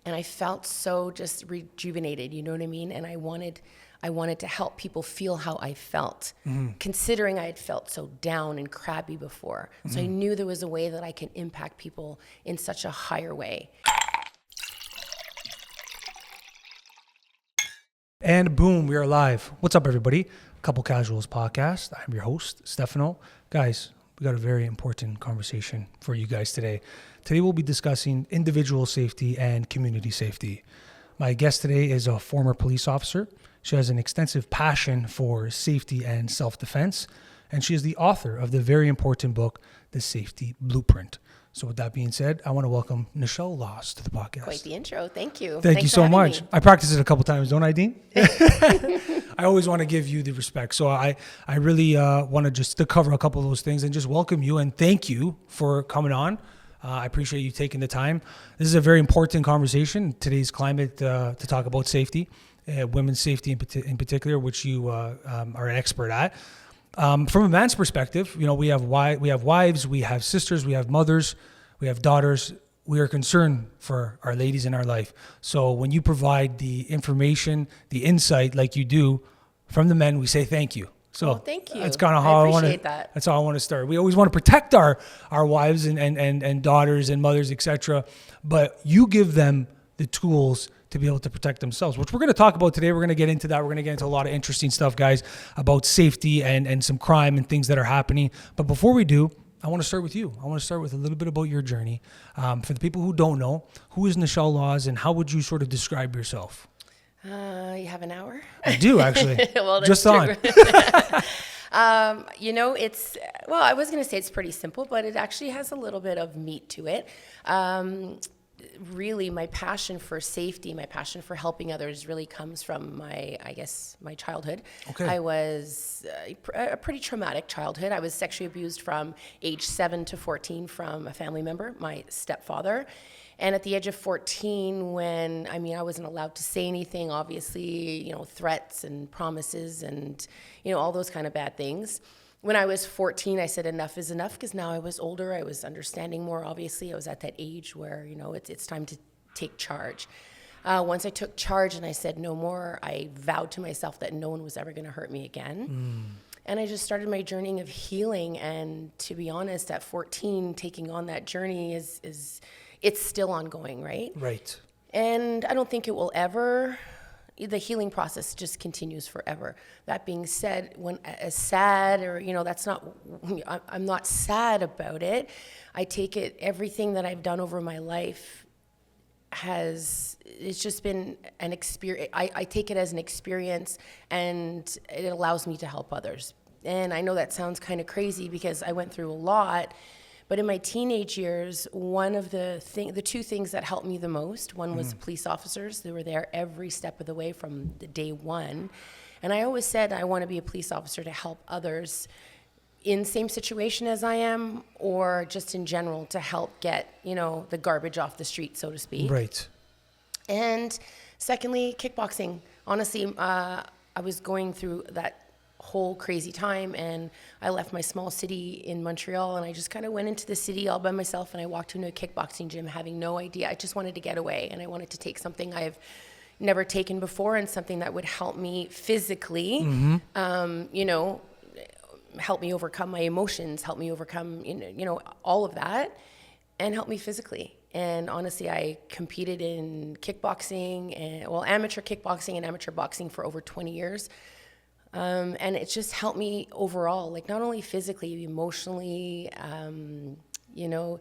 And I felt so just rejuvenated, you know what I mean? And I wanted to help people feel how I felt, considering I had felt so down and crabby before. So I knew there was a way that I can impact people in such a higher way. And boom, we are live. What's up, everybody? Couple Casuals podcast. I'm your host, Stefano. Guys, we got a very important conversation for you guys today. Today we'll be discussing individual safety and community safety. My guest today is a former police officer. She has an extensive passion for safety and self-defense, and she is the author of the very important book, The Safety Blueprint. So with that being said, I want to welcome Nichelle Lads to the podcast. Quite the intro. Thank you. Thank you so much. Me. I practiced it a couple times, don't I, Dean? I always want to give you the respect. So I really want to just to cover a couple of those things and just welcome you and thank you for coming on. I appreciate you taking the time. This is a very important conversation in today's climate to talk about safety, women's safety in particular, which you are an expert at. From a man's perspective, you know, we have wives, we have sisters, we have mothers, we have daughters. We are concerned for our ladies in our life. So when you provide the information, the insight like you do from the men, we say thank you. So thank you. That's kind of how I want to. That's how I want to start. We always want to protect our wives and daughters and mothers, etc. But you give them the tools to be able to protect themselves, which we're going to talk about today. We're going to get into that. We're going to get into a lot of interesting stuff, guys, about safety and some crime and things that are happening. But before we do, I want to start with you. I want to start with a little bit about your journey. For the people who don't know, who is Nichelle Lads and how would you sort of describe yourself? You have an hour? I do, actually. Well, that's just true. On. You know, I was going to say it's pretty simple, but it actually has a little bit of meat to it. Really, my passion for safety, my passion for helping others really comes from my childhood. Okay. I was a pretty traumatic childhood. I was sexually abused from age 7 to 14 from a family member, my stepfather. And at the age of 14, I wasn't allowed to say anything, obviously, you know, threats and promises and, you know, all those kind of bad things. When I was 14, I said enough is enough because now I was older. I was understanding more, obviously. I was at that age where, you know, it's time to take charge. Once I took charge and I said no more, I vowed to myself that no one was ever going to hurt me again. And I just started my journey of healing. And to be honest, at 14, taking on that journey it's still ongoing, right? Right. And I don't think it will ever. The healing process just continues forever. That being said, when as sad or, you know, I'm not sad about it. I take it, everything that I've done over my life it's just been an experience. I take it as an experience and it allows me to help others. And I know that sounds kind of crazy because I went through a lot. But in my teenage years, one of the two things that helped me the most, one was police officers. They were there every step of the way from the day one. And I always said I want to be a police officer to help others in the same situation as I am, or just in general to help get, you know, the garbage off the street, so to speak. Right. And secondly, kickboxing. Honestly, I was going through that whole crazy time and I left my small city in Montreal and I just kind of went into the city all by myself and I walked into a kickboxing gym having no idea. I just wanted to get away and I wanted to take something I've never taken before and something that would help me physically, you know, help me overcome my emotions, help me overcome, you know, all of that and help me physically. And honestly, I competed in kickboxing amateur kickboxing and amateur boxing for over 20 years. And it just helped me overall, like not only physically, emotionally, you know,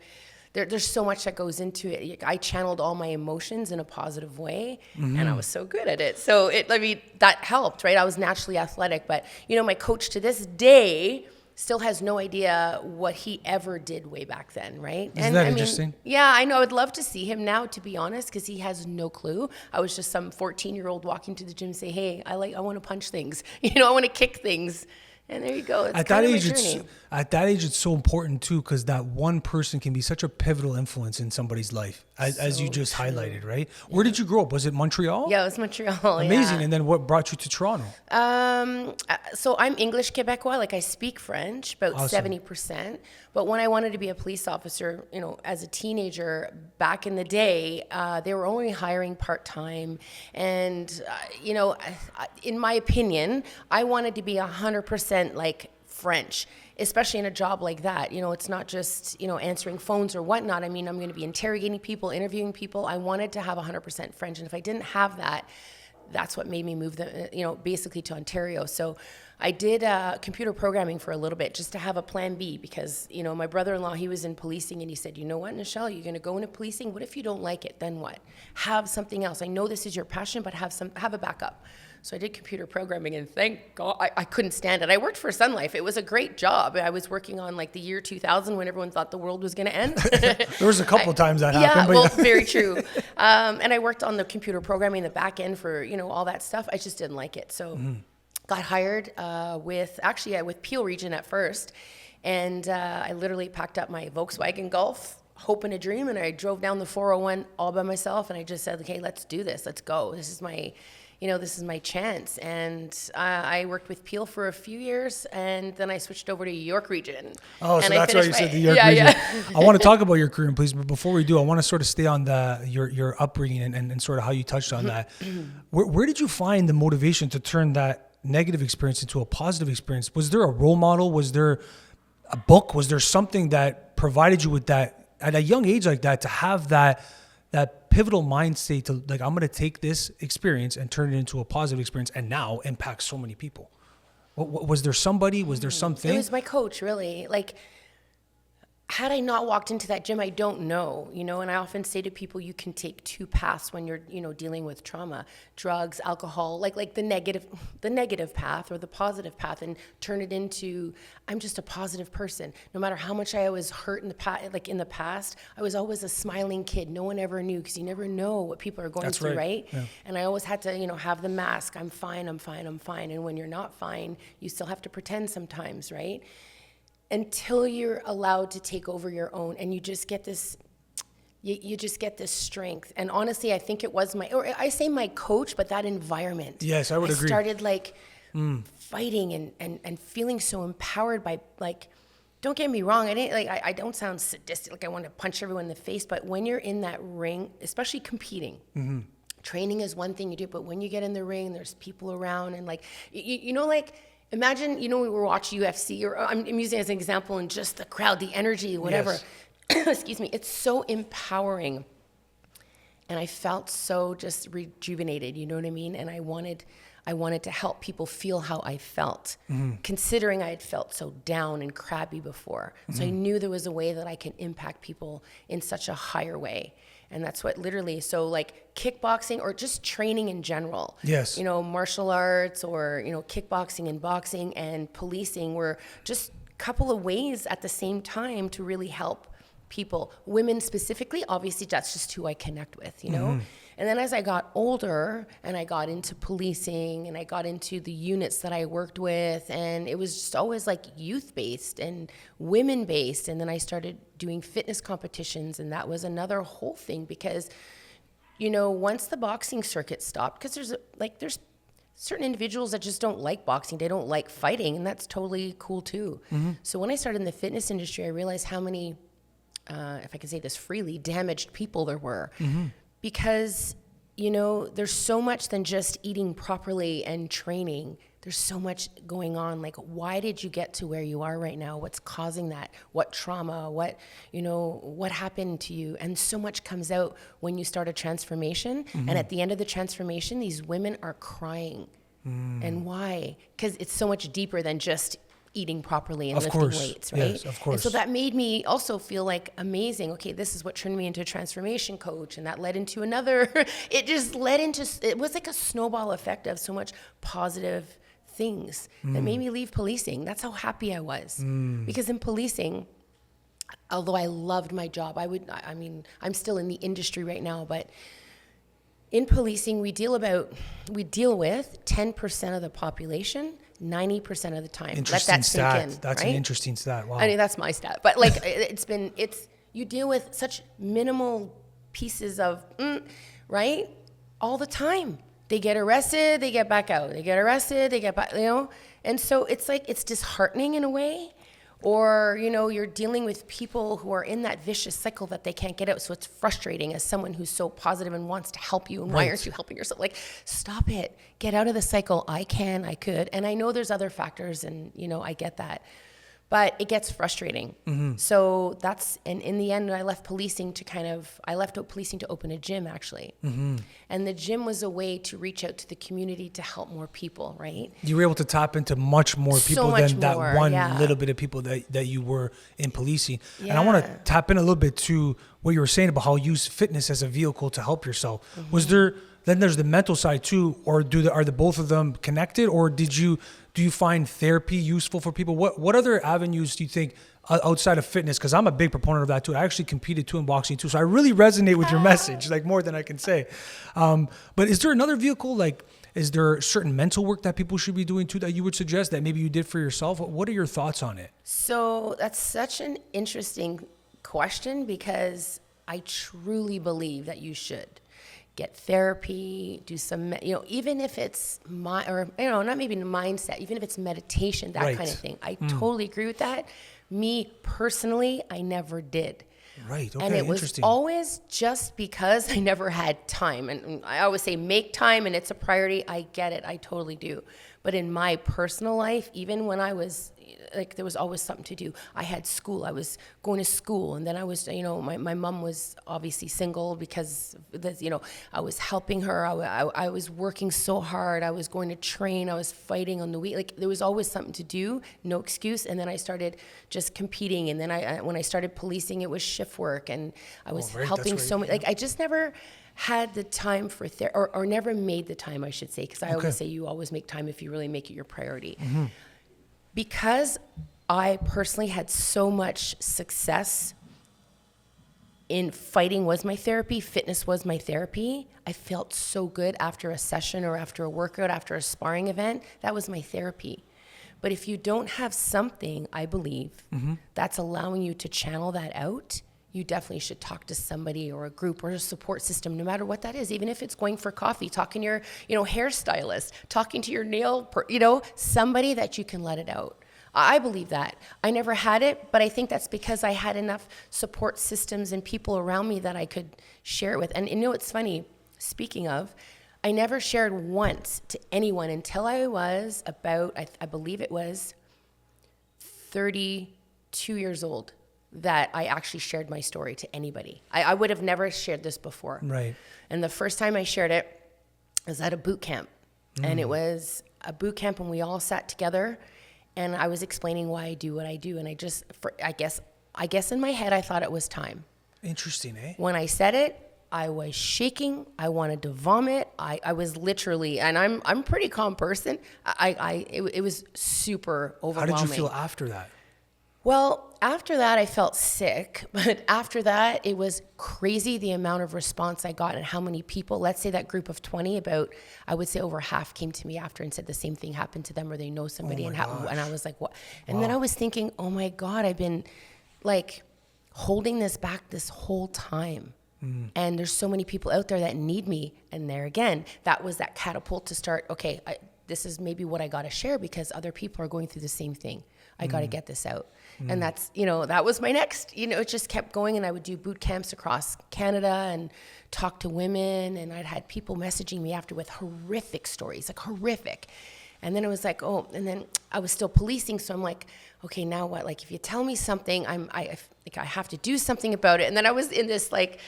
there's so much that goes into it. I channeled all my emotions in a positive way and I was so good at it. So that helped, right? I was naturally athletic, but you know, my coach to this day still has no idea what he ever did way back then, right? Isn't that interesting? Yeah, I know. I'd love to see him now, to be honest, because he has no clue. I was just some 14-year-old walking to the gym and say, hey, I want to punch things. You know, I want to kick things. And there you go. It's At kind that of my age, journey. it's so important too, because that one person can be such a pivotal influence in somebody's life, as you So just true. highlighted, right? Where did you grow up? Was it Montreal? Yeah, it was Montreal. Amazing. Yeah. And then what brought you to Toronto? So I'm English Quebecois, like I speak French, about Awesome. 70%. But when I wanted to be a police officer, you know, as a teenager back in the day, they were only hiring part-time. And, you know, in my opinion, I wanted to be 100% like French, especially in a job like that. You know, it's not just, you know, answering phones or whatnot. I mean, I'm going to be interrogating people, interviewing people. I wanted to have 100% French. And if I didn't have that, that's what made me move basically to Ontario. So I did computer programming for a little bit just to have a plan B, because, you know, my brother-in-law, he was in policing, and he said, you know what, Nichelle, you're going to go into policing. What if you don't like it? Then what? Have something else. I know this is your passion, but have a backup. So I did computer programming, and thank God I couldn't stand it. I worked for Sun Life. It was a great job. I was working on like the year 2000 when everyone thought the world was going to end. There was a couple times that happened. Yeah, But well, very true. And I worked on the computer programming, the back end for, you know, all that stuff. I just didn't like it. So got hired with Peel Region at first. And I literally packed up my Volkswagen Golf, hope and a dream, and I drove down the 401 all by myself. And I just said, okay, let's do this. Let's go. This is my chance. And I worked with Peel for a few years, and then I switched over to York Region. Oh, so and that's why you said the York region. Yeah. I want to talk about your career, please. But before we do, I want to sort of stay on your upbringing and sort of how you touched on that. Where did you find the motivation to turn that negative experience into a positive experience? Was there a role model? Was there a book? Was there something that provided you with that at a young age like that, to have that pivotal mind state to, like, I'm going to take this experience and turn it into a positive experience and now impact so many people? Was there somebody? Was there something? It was my coach, really. Like, had I not walked into that gym, I don't know, you know, and I often say to people, you can take two paths when you're, you know, dealing with trauma: drugs, alcohol, like the negative path or the positive path, and turn it into, I'm just a positive person. No matter how much I was hurt in the past, I was always a smiling kid. No one ever knew, because you never know what people are going through, right? Yeah. And I always had to, you know, have the mask. I'm fine, I'm fine, I'm fine. And when you're not fine, you still have to pretend sometimes, right? Until you're allowed to take over your own, and you just get this, you just get this strength. And honestly, I think it was I say my coach, but that environment. Yes, I would agree. I started like fighting and feeling so empowered by, like, don't get me wrong, I don't sound sadistic, like I want to punch everyone in the face, but when you're in that ring, especially competing, training is one thing you do, but when you get in the ring, there's people around, and like, you know, like, imagine, you know, we were watching UFC, or I'm using it as an example, and just the crowd, the energy, whatever. Yes. Excuse me. It's so empowering. And I felt so just rejuvenated, you know what I mean? And I wanted to help people feel how I felt, considering I had felt so down and crabby before. So I knew there was a way that I can impact people in such a higher way. And that's what literally, so like kickboxing or just training in general. Yes. You know, martial arts, or, you know, kickboxing and boxing and policing were just a couple of ways at the same time to really help people. Women specifically, obviously that's just who I connect with, you know? And then as I got older and I got into policing and I got into the units that I worked with, and it was just always like youth-based and women-based. And then I started doing fitness competitions, and that was another whole thing, because, you know, once the boxing circuit stopped, because there's certain individuals that just don't like boxing, they don't like fighting, and that's totally cool too. So when I started in the fitness industry, I realized how many, if I can say this freely, damaged people there were. Because, you know, there's so much than just eating properly and training. There's so much going on. Like, why did you get to where you are right now? What's causing that? What trauma? What, you know, what happened to you? And so much comes out when you start a transformation. And at the end of the transformation, these women are crying. And why? Because it's so much deeper than just eating properly and lifting weights, right? Yes, of course. And so that made me also feel like amazing. Okay, this is what turned me into a transformation coach, and that led into another. It was like a snowball effect of so much positive things that made me leave policing. That's how happy I was. Because in policing, although I loved my job, I mean, I'm still in the industry right now, but in policing, we deal with 10% of the population 90% of the time. Let Interesting that sink stat. in. That's right? an interesting stat. Wow. I mean, that's my stat. But like, you deal with such minimal pieces of, right? All the time. They get arrested, they get back out. They get arrested, they get back, And so it's like, it's disheartening in a way. Or, you're dealing with people who are in that vicious cycle that they can't get out. So it's frustrating as someone who's so positive and wants to help you. And why aren't you helping yourself? Like, stop it. Get out of the cycle. I could. And I know there's other factors and, I get that. But it gets frustrating. So and in the end, I left policing to open a gym, actually. And the gym was a way to reach out to the community to help more people, right? You were able to tap into much more people than that one little bit of people that you were in policing. Yeah. And I want to tap in a little bit to what you were saying about how you use fitness as a vehicle to help yourself. Then there's the mental side too, or are the both of them connected, or do you find therapy useful for people? What other avenues do you think outside of fitness? Because I'm a big proponent of that too. I actually competed too in boxing too, so I really resonate with your message, like more than I can say. But is there another vehicle? Like, is there certain mental work that people should be doing too that you would suggest that maybe you did for yourself? What are your thoughts on it? So that's such an interesting question, because I truly believe that you should get therapy, do some, even if it's not maybe mindset, even if it's meditation, that kind of thing. I totally agree with that. Me personally, I never did. Right. Okay. And it was always just because I never had time. And I always say make time, and it's a priority. I get it. I totally do. But in my personal life, even when I was there was always something to do. I had school. I was going to school, and then I was, my mom was obviously single because, I was helping her. I was working so hard. I was going to train. I was fighting on the week. Like, there was always something to do, no excuse. And then I started just competing. And then when I started policing, it was shift work, and I was helping so much. Like, I just never had the time for or never made the time, I should say, because I always say you always make time if you really make it your priority. Because I personally had so much success in fighting was my therapy, fitness was my therapy. I felt so good after a session or after a workout, after a sparring event. That was my therapy. But if you don't have something, I believe, that's allowing you to channel that out, you definitely should talk to somebody or a group or a support system, no matter what that is. Even if it's going for coffee, talking to your, hairstylist, talking to your somebody that you can let it out. I believe that. I never had it, but I think that's because I had enough support systems and people around me that I could share it with. And it's funny, speaking of, I never shared once to anyone until I was about, I believe it was 32 years old, that I actually shared my story to anybody. I would have never shared this before. Right. And the first time I shared it was at a boot camp. And it was a boot camp, and we all sat together, and I was explaining why I do what I do. And I guess in my head, I thought it was time. Interesting, eh? When I said it, I was shaking. I wanted to vomit. I was literally, and I'm a pretty calm person. It was super overwhelming. How did you feel after that? Well, after that, I felt sick. But after that, it was crazy the amount of response I got and how many people, let's say that group of 20, I would say over half came to me after and said the same thing happened to them, or they know somebody. And I was like, what? And then I was thinking, oh my God, I've been like holding this back this whole time. And there's so many people out there that need me. And there again, that was that catapult to start, okay, this is maybe what I got to share, because other people are going through the same thing. I got to get this out. And that's, that was my next, it just kept going. And I would do boot camps across Canada and talk to women. And I'd had people messaging me after with horrific stories, like horrific. And then it was like, oh, and then I was still policing. So I'm like, okay, now what? Like, if you tell me something, I have to do something about it. And then I was in this, like,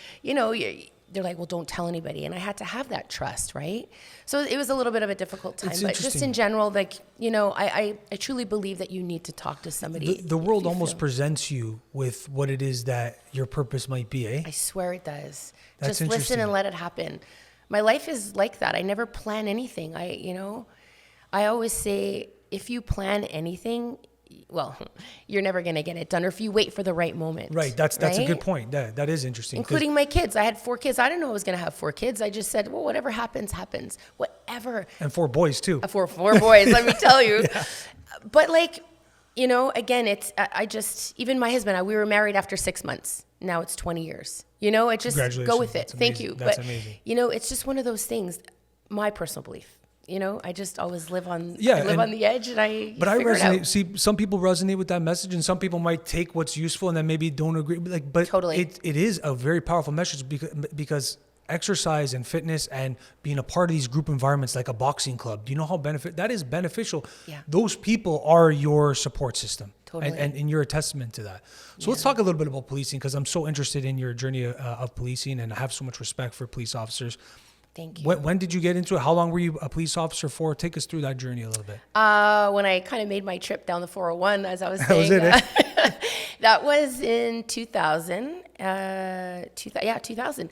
they're like, well, don't tell anybody. And I had to have that trust, right? So it was a little bit of a difficult time. But just in general, like, I truly believe that you need to talk to somebody. The world almost presents you with what it is that your purpose might be, eh? I swear it does. That's just listen and let it happen. My life is like that. I never plan anything. I always say, if you plan anything, well, you're never going to get it done, or if you wait for the right moment. Right. That's a good point. That is interesting. Including my kids. I had 4 kids. I didn't know I was going to have 4 kids. I just said, well, whatever happens, happens. Whatever. And 4 boys too. 4 boys, let me tell you. Yeah. But like, you know, again, it's, I just, even my husband, we were married after 6 months. Now it's 20 years. You know, it just go with it. Thank you. That's amazing. You know, it's just one of those things, my personal belief. You know, I just always live on on the edge, and But I resonate. See, some people resonate with that message, and some people might take what's useful and then maybe don't agree. But totally, it is a very powerful message because exercise and fitness and being a part of these group environments like a boxing club. Do you know how that is beneficial? Yeah. Those people are your support system. Totally. And you're a testament to that. So let's talk a little bit about policing, because I'm so interested in your journey of policing, and I have so much respect for police officers. Thank you. When did you get into it? How long were you a police officer for? Take us through that journey a little bit. When I kind of made my trip down the 401, as I was saying. That was it, that was in 2000. 2000.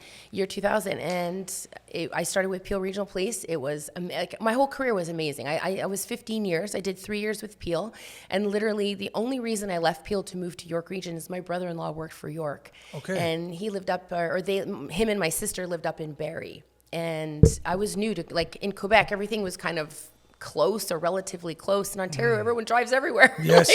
And I started with Peel Regional Police. It was, like, my whole career was amazing. I was 15 years. I did 3 years with Peel. And literally the only reason I left Peel to move to York Region is my brother-in-law worked for York. Okay. And he lived up, him and my sister lived up in Barrie. And I was new to, like, in Quebec, everything was kind of close or relatively close. In Ontario, everyone drives everywhere. Yes,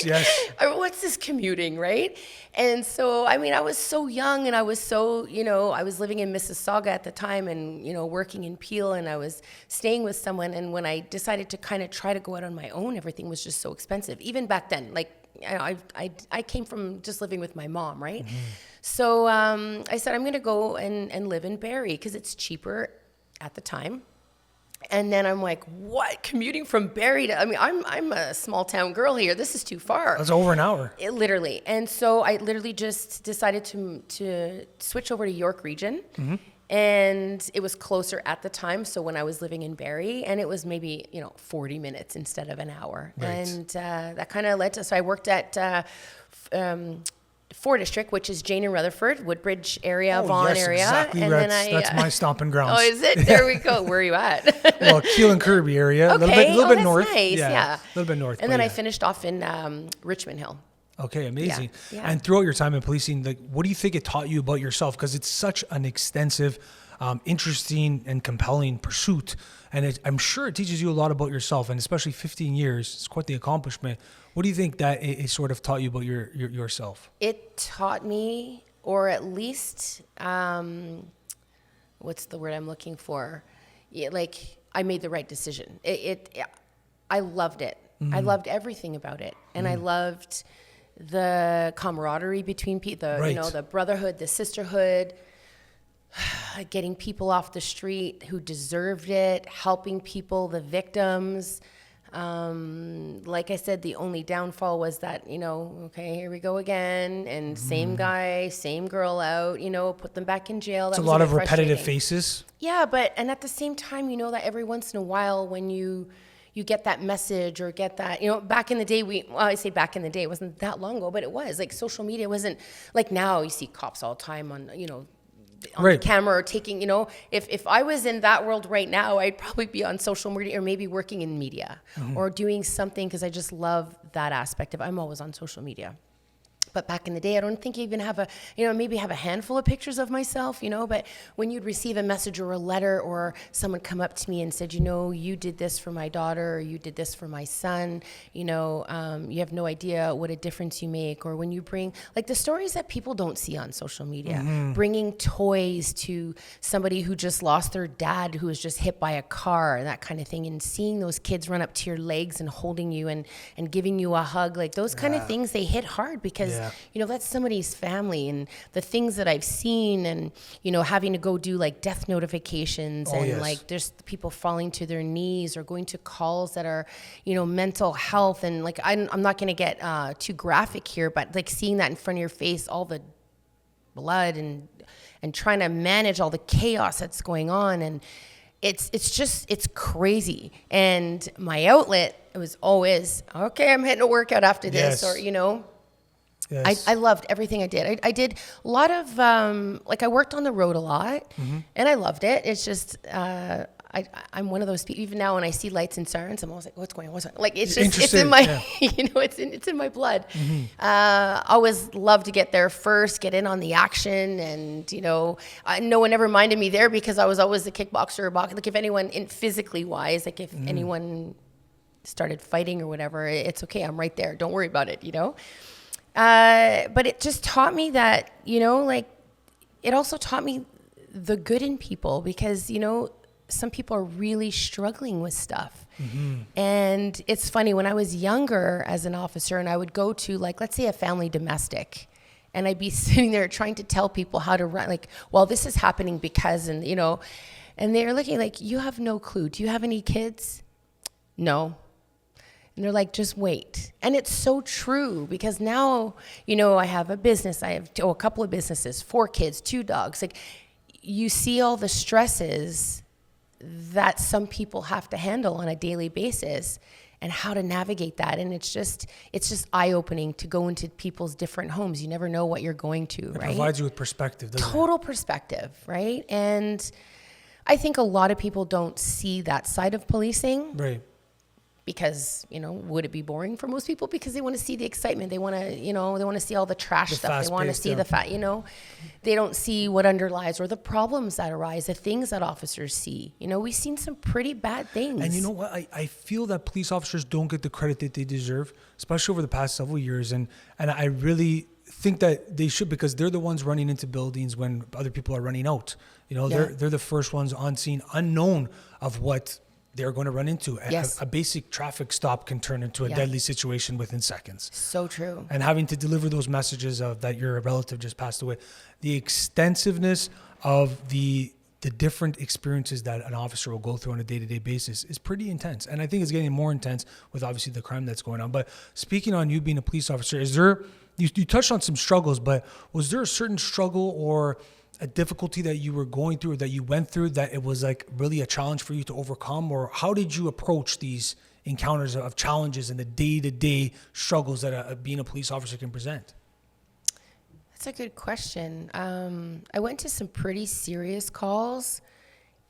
What's this commuting, right? And so, I mean, I was so young, and I was so, you know, I was living in Mississauga at the time, and, you know, working in Peel, and I was staying with someone. And when I decided to kind of try to go out on my own, everything was just so expensive. Even back then, like, I came from just living with my mom, right? Mm-hmm. So I said, I'm going to go and live in Barrie because it's cheaper at the time. And then I'm like, what? Commuting from Barrie to, I mean, I'm a small town girl here. This is too far. That's over an hour. Literally. And so I literally just decided to switch over to York Region. Mm-hmm. And it was closer at the time. So when I was living in Barrie, and it was maybe, 40 minutes instead of an hour. Right. And that kind of led to, so I worked at 4 District, which is Jane and Rutherford, Woodbridge area, Vaughan area. Exactly. And that's my stomping grounds. Oh, is it? There we go. Where are you at? Well, Keel and Kirby area. Okay. A little bit north. Nice. Yeah. A little bit north. And then I finished off in Richmond Hill. Okay, amazing. Yeah. And throughout your time in policing, like, what do you think it taught you about yourself? Because it's such an extensive, interesting, and compelling pursuit. And I'm sure it teaches you a lot about yourself, and especially 15 years, it's quite the accomplishment. What do you think that it sort of taught you about yourself? It taught me, or at least, what's the word I'm looking for? Like, I made the right decision. I loved it. Mm-hmm. I loved everything about it. And I loved the camaraderie between people, the brotherhood, the sisterhood, getting people off the street who deserved it, helping people, the victims. Like I said, the only downfall was that, okay, here we go again, and same guy, same girl out, put them back in jail. It's a lot of repetitive faces. Yeah, and at the same time, that every once in a while when you get that message or get that, back in the day, I say back in the day, it wasn't that long ago, but it was, like, social media wasn't, like now you see cops all the time on, on camera or taking, if I was in that world right now, I'd probably be on social media or maybe working in media or doing something, because I just love that aspect of, I'm always on social media. But back in the day, I don't think I even have maybe have a handful of pictures of myself, but when you'd receive a message or a letter, or someone come up to me and said, you did this for my daughter, or you did this for my son, you have no idea what a difference you make. Or when you bring, like, the stories that people don't see on social media, bringing toys to somebody who just lost their dad, who was just hit by a car, and that kind of thing, and seeing those kids run up to your legs and holding you and giving you a hug, like those kind of things, they hit hard, because that's somebody's family, and the things that I've seen, and, having to go do, like, death notifications like, there's people falling to their knees or going to calls that are, mental health. And, like, I'm not going to get too graphic here, but, like, seeing that in front of your face, all the blood and trying to manage all the chaos that's going on. And it's crazy. And my outlet, it was always, okay, I'm hitting a workout after this, or, Yes. I loved everything I did. I did a lot of, I worked on the road a lot, and I loved it. It's just, I'm one of those people. Even now, when I see lights and sirens, I'm always like, "What's going on? What's going on?" Like it's Interested, in my, yeah. it's in my blood. Always love to get there first, get in on the action, and no one ever minded me there because I was always a kickboxer or boxer. Like if anyone, physically wise, like if anyone started fighting or whatever, it's okay. I'm right there. Don't worry about it. But it just taught me that like it also taught me the good in people because some people are really struggling with stuff. And it's funny, when I was younger as an officer and I would go to, like, let's say a family domestic, and I'd be sitting there trying to tell people how to run, like, well, this is happening because, and and they're looking like, you have no clue. Do you have any kids? No. And they're like, just wait. And it's so true because now, I have a business. I have a couple of businesses, 4 kids, 2 dogs. Like, you see all the stresses that some people have to handle on a daily basis and how to navigate that. And it's just eye-opening to go into people's different homes. You never know what you're going to, right? It provides you with perspective, doesn't it? Total perspective, right? And I think a lot of people don't see that side of policing. Right. Because, would it be boring for most people? Because they want to see the excitement. They want to, they want to see all the trash stuff. They want to see the they don't see what underlies or the problems that arise, the things that officers see. We've seen some pretty bad things. And you know what? I feel that police officers don't get the credit that they deserve, especially over the past several years. And I really think that they should, because they're the ones running into buildings when other people are running out. They're the first ones on scene, unknown of what they're going to run into. Yes. A basic traffic stop can turn into a deadly situation within seconds. So true. And having to deliver those messages of that your relative just passed away, the extensiveness of the different experiences that an officer will go through on a day-to-day basis is pretty intense. And I think it's getting more intense with obviously the crime that's going on. But speaking on you being a police officer, you touched on some struggles, but was there a certain struggle or a difficulty that you were going through or that you went through that it was like really a challenge for you to overcome? Or how did you approach these encounters of challenges and the day-to-day struggles that being a police officer can present? That's a good question. I went to some pretty serious calls,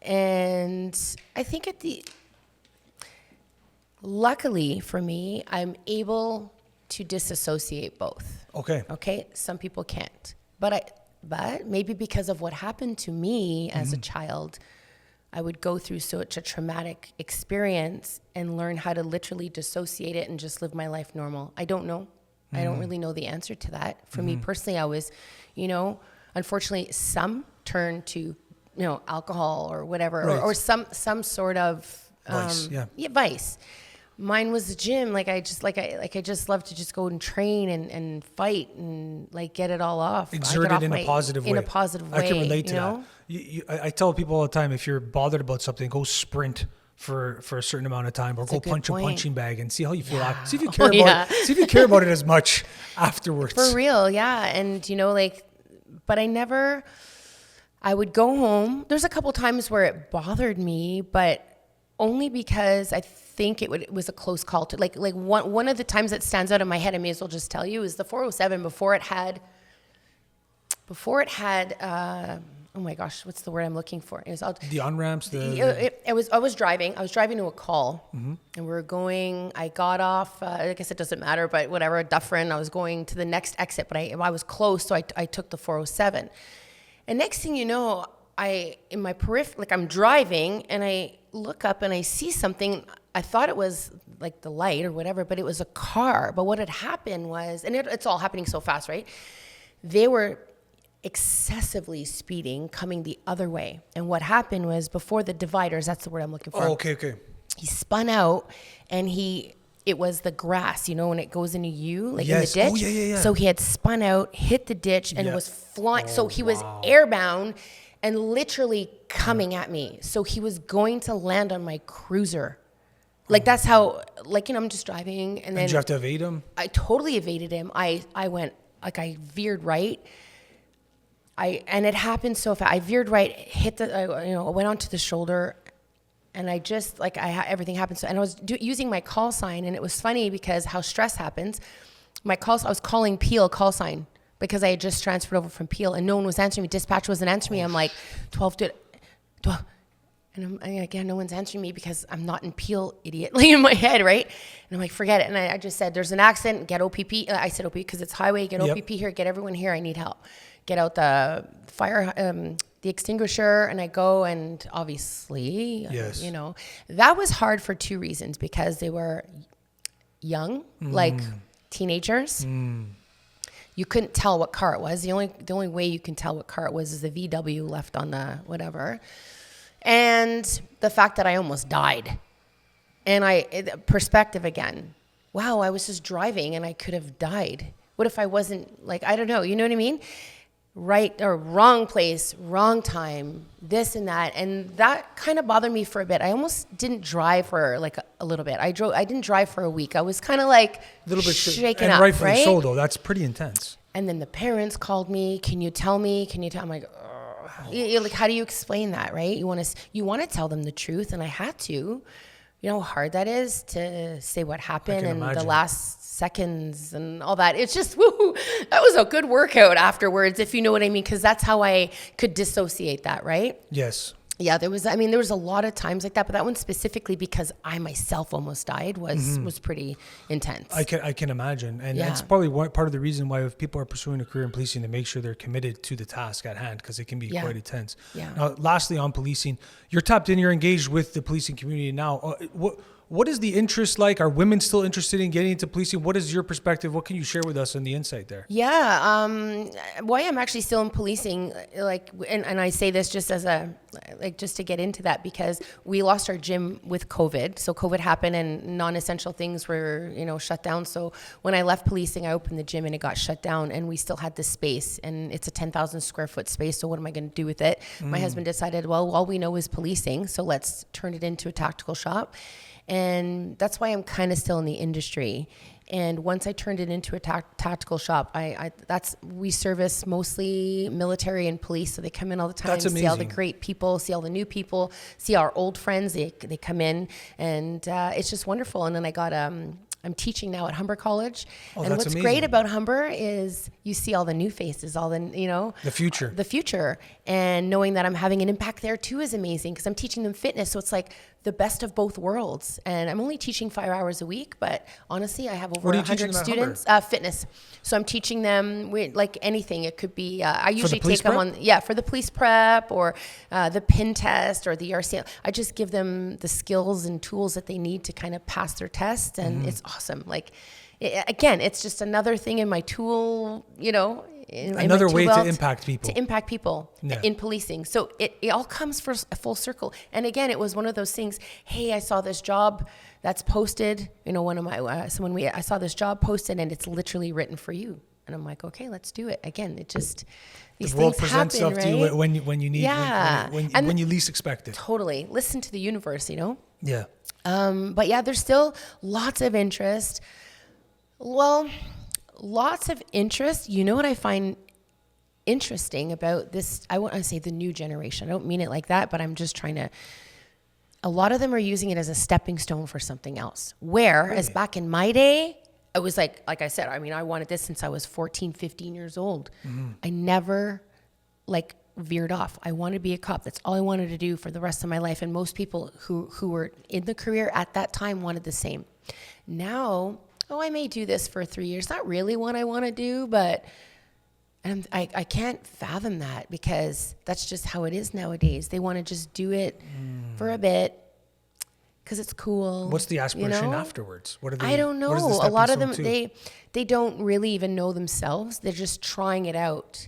and I think luckily for me, I'm able to disassociate both. Okay. Some people can't, but maybe because of what happened to me as a child, I would go through such a traumatic experience and learn how to literally dissociate it and just live my life normal. I don't know. I don't really know the answer to that. For me personally, I was, unfortunately, some turn to, alcohol or whatever, right. or some sort of vice. Vice. Mine was the gym. Like I just love to just go and train and fight and like get it all off. Exert it in a positive way. In a positive way. I can relate to that. I tell people all the time, if you're bothered about something, go sprint for a certain amount of time, or go punch a punching bag and see how you feel. See if you care about it. See if you care about it as much afterwards. For real, yeah. And but I would go home. There's a couple times where it bothered me, but only because I think it was a close call to like one of the times that stands out in my head, I may as well just tell you, is the 407 before it had oh my gosh, what's the word I'm looking for? It was the on-ramps. I was driving to a call, and we were going. I got off. I guess it doesn't matter, but whatever. Dufferin. I was going to the next exit, but I was close, so I took the 407. And next thing you know, in my periphery, like I'm driving, and I look up and I see something. I thought it was like the light or whatever, but it was a car. But what had happened was, and it's all happening so fast, right? They were excessively speeding coming the other way. And what happened was, before the dividers, that's the word I'm looking for. Oh, okay. He spun out, and it was the grass, when it goes into in the ditch. Oh, yeah. So he had spun out, hit the ditch, and it was flying. So he was airbound and literally coming at me. So he was going to land on my cruiser. Like, that's how, I'm just driving, and then... Did you have to evade him? I totally evaded him. I went, I veered right. And it happened so fast. I veered right, I went onto the shoulder, and I just, everything happened. So, and I was using my call sign, and it was funny because how stress happens. I was calling Peel call sign because I had just transferred over from Peel, and no one was answering me. Dispatch wasn't answering me. I'm like, 12, And again, no one's answering me because I'm not in Peel idiotly in my head, right? And I'm like, forget it. And I just said, there's an accident, get OPP. I said OPP because it's highway, get Yep. OPP here, get everyone here, I need help. Get out the fire, the extinguisher, and I go, and obviously, Yes. you know, that was hard for two reasons, because they were young, like teenagers. You couldn't tell what car it was. The only way you can tell what car it was is the VW left on the whatever. And the fact that I almost died. And perspective again. Wow, I was just driving and I could have died. What if I wasn't, like, I don't know, you know what I mean? Right or wrong place, wrong time, this and that. And that kind of bothered me for a bit. I almost didn't drive for like a little bit. I didn't drive for a week. I was kind of like A little bit shaken and up, rightfully right? so, though. That's pretty intense. And then the parents called me. Can you tell me? I'm like, you're like, how do you explain that, right? You want to tell them the truth, and I had to. You know how hard that is to say what happened and the last seconds and all that. It's just, woo, that was a good workout afterwards, if you know what I mean, because that's how I could dissociate that, right? Yes. Yeah, there was a lot of times like that, but that one specifically, because I myself almost died, was pretty intense. I can imagine. And Yeah. it's probably part of the reason why if people are pursuing a career in policing, to make sure they're committed to the task at hand, because it can be quite intense. Yeah. Now, lastly, on policing, you're tapped in, you're engaged with the policing community now. What is the interest like? Are women still interested in getting into policing? What is your perspective? What can you share with us on the insight there? Yeah, why I'm actually still in policing, like, and I say this just as just to get into that, because we lost our gym with COVID. So COVID happened and non-essential things were, shut down. So when I left policing, I opened the gym and it got shut down, and we still had the space, and it's a 10,000 square foot space. So what am I going to do with it? My husband decided, well, all we know is policing, so let's turn it into a tactical shop. And that's why I'm kind of still in the industry. And once I turned it into a tactical shop, we service mostly military and police. So they come in all the time, That's see all the amazing. great people, see all the new people, see our old friends. They come in, and it's just wonderful. And then I got I'm teaching now at Humber College. Oh, and that's what's amazing. great about Humber is you see all the new faces, all the, The future. the future. And knowing that I'm having an impact there too is amazing, because I'm teaching them fitness. So it's like the best of both worlds. And I'm only teaching 5 hours a week, but honestly, I have over What are you teaching 100 them at students, fitness. So I'm teaching them like anything. It could be, I usually police take them prep? on, for the police prep or the PIN test or the RCL. I just give them the skills and tools that they need to kind of pass their test. And it's awesome. Like, again, it's just another thing in my tool, Another way to impact people. To impact people in policing. So it all comes for a full circle. And again, it was one of those things. Hey, I saw this job that's posted. One of my I saw this job posted, and it's literally written for you. And I'm like, okay, let's do it. Again, it just these The world things presents happen, stuff right? to you when you need, And when you least expect it. Totally. Listen to the universe. Yeah. But yeah, there's still lots of interest. Well, lots of interest. You know what I find interesting about this? I want to say the new generation. I don't mean it like that, but I'm just trying to. A lot of them are using it as a stepping stone for something else. Whereas back in my day, it was like I said, I wanted this since I was 14, 15 years old. I never veered off. I wanted to be a cop. That's all I wanted to do for the rest of my life. And most people who were in the career at that time wanted the same. Now, I may do this for 3 years. Not really what I want to do, but I can't fathom that, because that's just how it is nowadays. They want to just do it for a bit because it's cool. What's the aspiration afterwards? What are they? I don't know. what is the A lot of stepping them, stone to? they don't really even know themselves. They're just trying it out.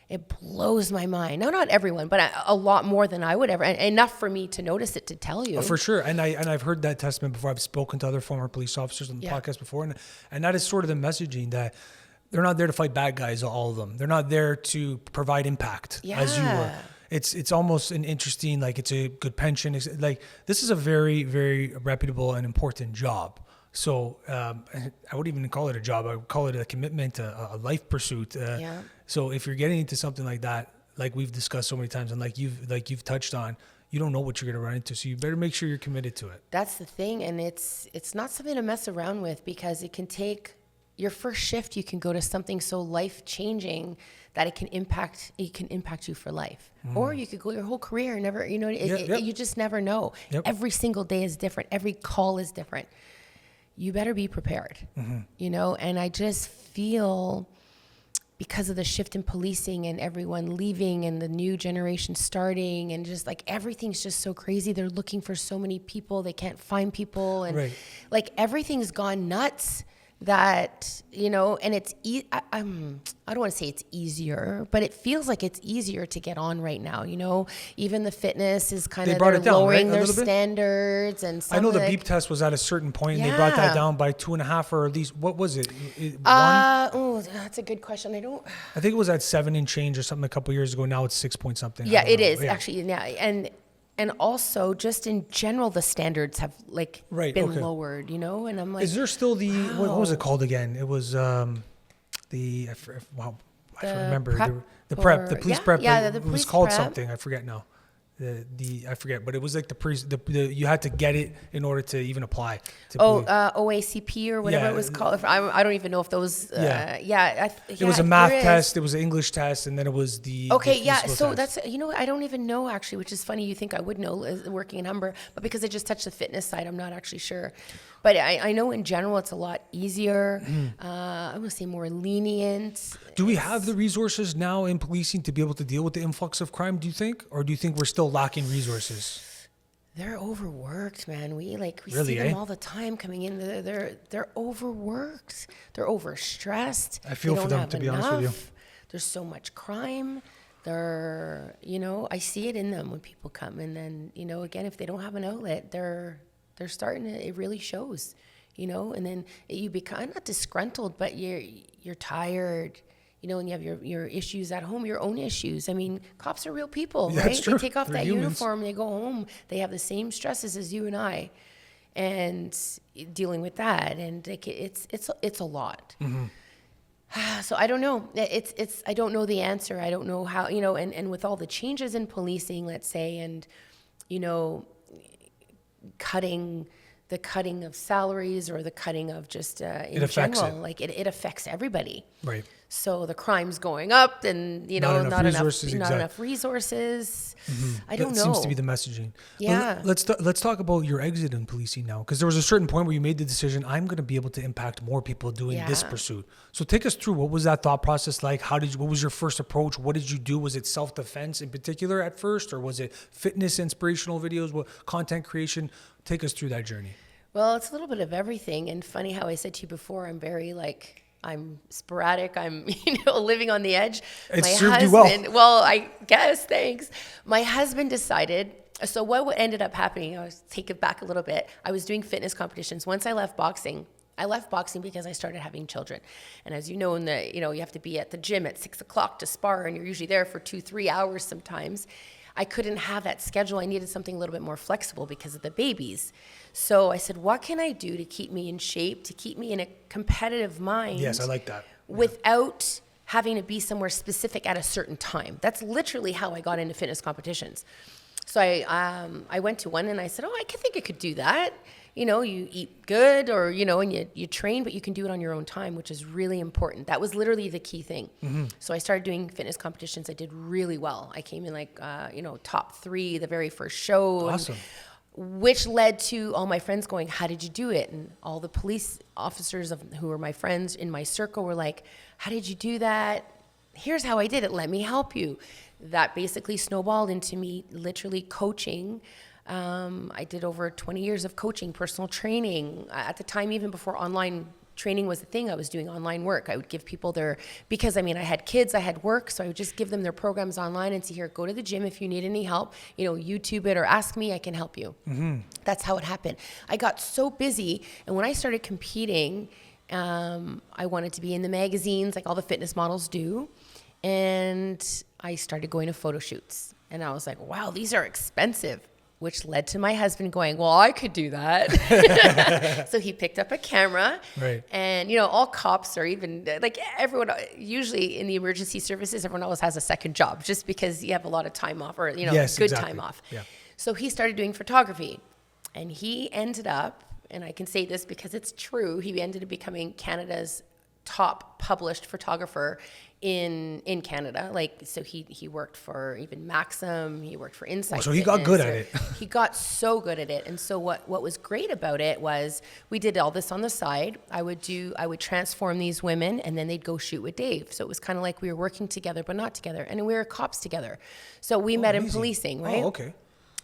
It blows my mind. No, not everyone, but a lot more than I would ever. And enough for me to notice it, to tell you. For sure. And I've heard that testament before. I've spoken to other former police officers on the podcast before. And that is sort of the messaging, that they're not there to fight bad guys, all of them. They're not there to provide impact as you were. It's almost an interesting, it's a good pension. It's this is a very, very reputable and important job. So I wouldn't even call it a job. I would call it a commitment, a life pursuit. So if you're getting into something like that, like we've discussed so many times, and like you've touched on, you don't know what you're going to run into. So you better make sure you're committed to it. That's the thing. And it's not something to mess around with, because it can take your first shift, you can go to something so life changing that it can impact you for life. Or you could go your whole career and never, you just never know. Yep. Every single day is different. Every call is different. You better be prepared, and I just feel, because of the shift in policing and everyone leaving and the new generation starting, and just like everything's just so crazy. They're looking for so many people. They can't find people. And like everything's gone nuts that, and it's, I don't want to say it's easier, but it feels like it's easier to get on right now. Even the fitness is kind of lowering their standards. And I know the beep test was at a certain point and they brought that down by 2.5, or at least, what was it? One? That's a good question. I think it was at 7 and change or something a couple years ago. Now it's 6 point something. Yeah, it is actually. Yeah. And also, just in general, the standards have been lowered, and I'm like, is there still the what was it called again? It was I remember the police prep. Yeah, it was called something. I forget now. I forget, but it was like you had to get it in order to even apply. OACP or whatever it was called. I don't even know if those. It was a math test. It was an English test, and then it was the. Okay, so test. That's I don't even know actually, which is funny. You think I would know working in Humber, but because I just touched the fitness side, I'm not actually sure. But I know in general it's a lot easier. I want to say more lenient. Do we have the resources now in policing to be able to deal with the influx of crime, do you think? Or do you think we're still lacking resources? They're overworked, man. We really, see them all the time coming in. They're overworked. They're overstressed. I feel for them, to be honest with you. There's so much crime. I see it in them when people come. And then, again, if they don't have an outlet, they're starting to, it really shows, and then you become not disgruntled, but you're tired, and you have your issues at home, your own issues. I mean, cops are real people, right? That's true. They take off that uniform, they go home, they have the same stresses as you and I, and dealing with that, and it's a lot. So I don't know. I don't know the answer. I don't know how, and with all the changes in policing, let's say, and the cutting of salaries, or the cutting of just in general, like it affects everybody. Right. So the crime's going up, and not enough resources. I don't know. That seems to be the messaging. Yeah. Let's talk about your exit in policing now, because there was a certain point where you made the decision, I'm going to be able to impact more people doing this pursuit. So take us through, what was that thought process like? What was your first approach? What did you do? Was it self-defense in particular at first, or was it fitness, inspirational videos, content creation? Take us through that journey. Well, it's a little bit of everything. And funny how I said to you before, I'm very I'm sporadic. I'm, living on the edge. It served you well. Well, I guess, thanks. My husband decided, so what ended up happening, I'll take it back a little bit. I was doing fitness competitions. Once I left boxing because I started having children. And as you know, you have to be at the gym at 6 o'clock to spar, and you're usually there for 2-3 hours sometimes. I couldn't have that schedule. I needed something a little bit more flexible because of the babies. So I said, what can I do to keep me in shape, to keep me in a competitive mind? Yes, I like that. Without having to be somewhere specific at a certain time. That's literally how I got into fitness competitions. So I went to one and I said, I think I could do that. You eat good, or, and you train, but you can do it on your own time, which is really important. That was literally the key thing. So I started doing fitness competitions. I did really well. I came in top 3 the very first show. Awesome. Which led to all my friends going, how did you do it? And all the police officers who were my friends in my circle were like, how did you do that? Here's how I did it. Let me help you. That basically snowballed into me literally coaching. I did over 20 years of coaching, personal training. At the time, even before online training was the thing, I was doing online work. I would give people because I had kids, I had work, so I would just give them their programs online and say, here, go to the gym if you need any help, YouTube it or ask me, I can help you. That's how it happened. I got so busy, and when I started competing, I wanted to be in the magazines like all the fitness models do, and I started going to photo shoots, and I was like, wow, these are expensive. Which led to my husband going, well, I could do that. So he picked up a camera. Right. And, all cops, or even everyone, usually in the emergency services, everyone always has a second job just because you have a lot of time off, or, time off. Yeah. So he started doing photography, and he ended up, and I can say this because it's true, he ended up becoming Canada's top published photographer in Canada. Like, so he worked for even Maxim, he worked for Insight. So he got good at it. He got so good at it. And so what was great about it was we did all this on the side. I would transform these women, and then they'd go shoot with Dave. So it was kind of like we were working together, but not together. And we were cops together. So we met in policing, right? Oh, okay.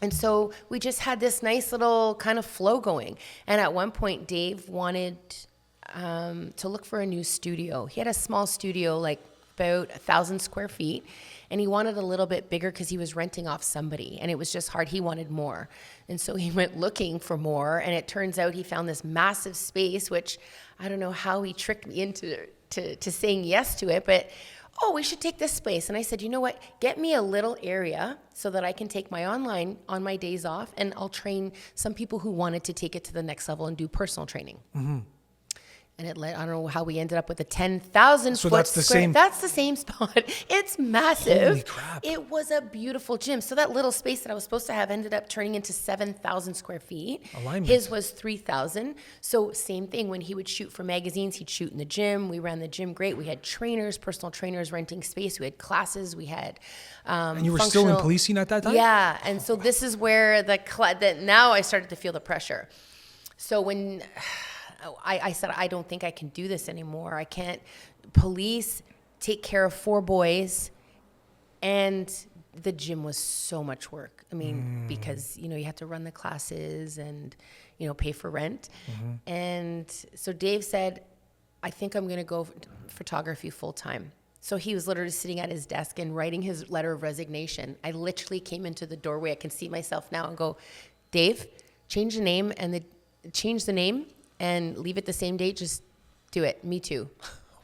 And so we just had this nice little kind of flow going. And at one point, Dave wanted to look for a new studio. He had a small studio, like about 1,000 square feet, and he wanted a little bit bigger because he was renting off somebody, and it was just hard. He wanted more. And so he went looking for more, and it turns out he found this massive space, which I don't know how he tricked me into to saying yes to it, but we should take this space. And I said, you know what, get me a little area so that I can take my online on my days off, and I'll train some people who wanted to take it to the next level and do personal training. Mm-hmm. And I don't know how we ended up with a 10,000 So foot that's the square. same. That's the same spot. It's massive. Holy crap. It was a beautiful gym. So that little space that I was supposed to have ended up turning into 7,000 square feet. Alignment. His was 3,000. So same thing. When he would shoot for magazines, he'd shoot in the gym. We ran the gym great. We had trainers, personal trainers renting space. We had classes. We had And you were still in policing at that time? Yeah. And so this is where that now I started to feel the pressure. So when I said, I don't think I can do this anymore. I can't police, take care of 4 boys, and the gym was so much work. I mean, because, you had to run the classes and, pay for rent. Mm-hmm. And so Dave said, I think I'm going to go photography full time. So he was literally sitting at his desk and writing his letter of resignation. I literally came into the doorway. I can see myself now and go, Dave, change the name and leave it the same date. Just do it. Me too.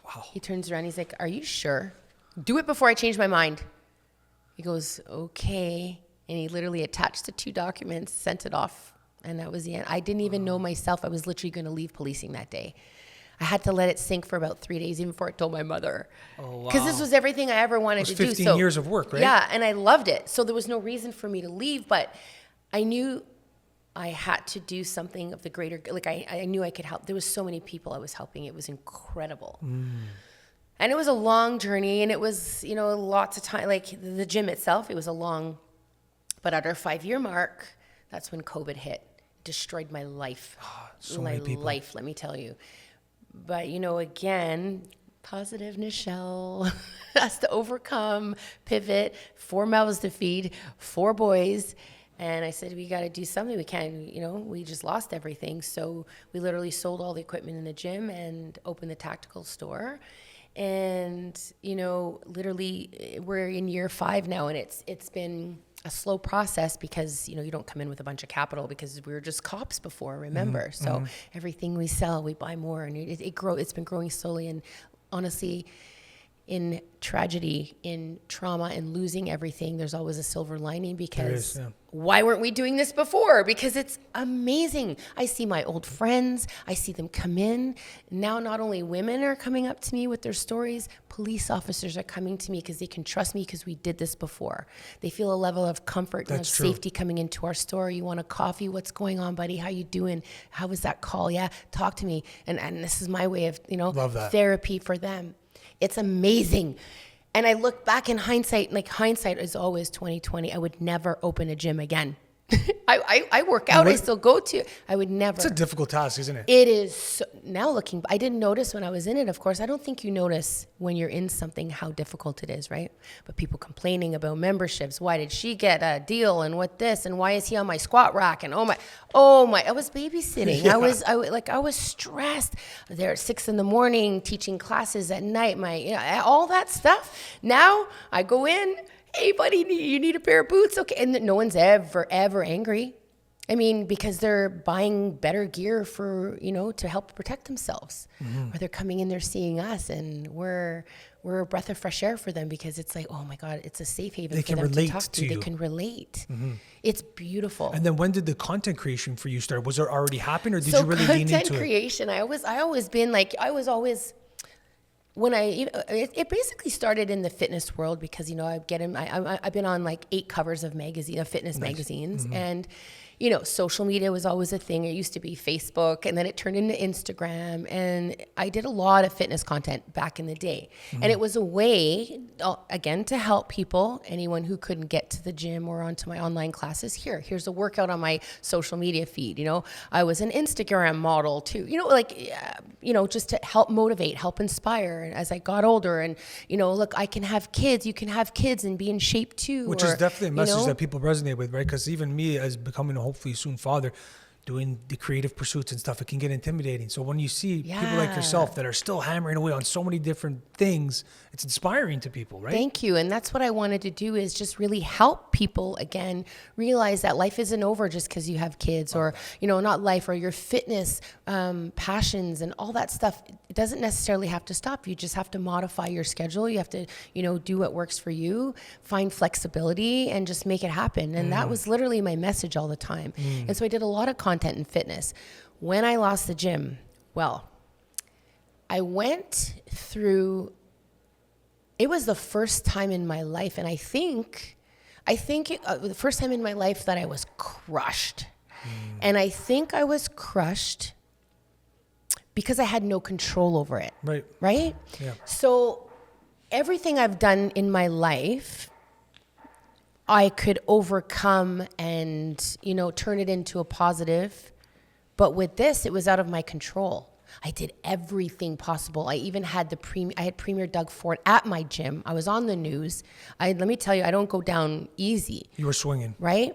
Wow. He turns around. He's like, are you sure? Do it before I change my mind. He goes, okay. And he literally attached the 2 documents, sent it off. And that was the end. I didn't even know myself. I was literally going to leave policing that day. I had to let it sink for about 3 days even before I told my mother. Oh, wow. Because this was everything I ever wanted to do. 15 years of work, right? Yeah. And I loved it. So there was no reason for me to leave, but I knew I had to do something of the greater, like I knew I could help. There was so many people I was helping. It was incredible. And it was a long journey, and it was, lots of time, like the gym itself, it was a long, but at our 5-year mark, that's when COVID hit. It destroyed my life. Many people. Life, let me tell you. But, again, positive Nichelle has to overcome, pivot, 4 mouths to feed, 4 boys. And I said, we got to do something. We can't, we just lost everything. So we literally sold all the equipment in the gym and opened the tactical store. And, literally we're in year 5 now, and it's been a slow process because, you don't come in with a bunch of capital because we were just cops before, remember? Mm-hmm. So everything we sell, we buy more, and it's been growing slowly. And honestly, in tragedy, in trauma, and losing everything, there's always a silver lining because why weren't we doing this before? Because it's amazing. I see my old friends. I see them come in. Now not only women are coming up to me with their stories, police officers are coming to me because they can trust me because we did this before. They feel a level of comfort and of safety coming into our store. You want a coffee? What's going on, buddy? How you doing? How was that call? Yeah, talk to me. And this is my way of, therapy for them. It's amazing. And I look back in hindsight, like hindsight is always 20/20. I would never open a gym again. I work out. I still go to. I would never. It's a difficult task, isn't it? It is. Now looking, I didn't notice when I was in it, of course. I don't think you notice when you're in something how difficult it is, right? But people complaining about memberships. Why did she get a deal and what this? And why is he on my squat rack? And oh my, I was babysitting. Yeah. I was stressed. There at 6 a.m, teaching classes at night, all that stuff. Now I go in, hey buddy, you need a pair of boots? Okay. And no one's ever angry. I mean, because they're buying better gear for, to help protect themselves. Mm-hmm. Or they're coming in, they're seeing us, and we're a breath of fresh air for them because it's like, oh my God, it's a safe haven for them to talk to. They can relate. Mm-hmm. It's beautiful. And then when did the content creation for you start? Was it already happening, or did you really lean into it? Content creation, I always been like, it basically started in the fitness world because, I've been on like 8 covers of fitness magazines. Mm-hmm. And you know, social media was always a thing. It used to be Facebook, and then it turned into Instagram. And I did a lot of fitness content back in the day. And it was a way, again, to help people, anyone who couldn't get to the gym or onto my online classes. Here's a workout on my social media feed. You know, I was an Instagram model too, you know, like, you know, just to help motivate, help inspire. And as I got older and, you know, look, I can have kids, you can have kids and be in shape too. Which is definitely a message that people resonate with, right? Because even me, as becoming a hopefully soon father, doing the creative pursuits and stuff, it can get intimidating. So when you see people like yourself that are still hammering away on so many different things, it's inspiring to people, right? Thank you. And that's what I wanted to do, is just really help people, again, realize that life isn't over just because you have kids, or, you know, not life, or your fitness passions and all that stuff. It doesn't necessarily have to stop. You just have to modify your schedule. You have to, you know, do what works for you, find flexibility, and just make it happen. And that was literally my message all the time. And so I did a lot of content in fitness. When I lost the gym, well, I went through, it was the first time in my life, and I think the first time in my life that I was crushed. And I think I was crushed because I had no control over it. Right? Yeah. So everything I've done in my life, I could overcome and, you know, turn it into a positive. But with this, it was out of my control. I did everything possible. I even had I had Premier Doug Ford at my gym. I was on the news. Let me tell you, I don't go down easy. You were swinging. Right?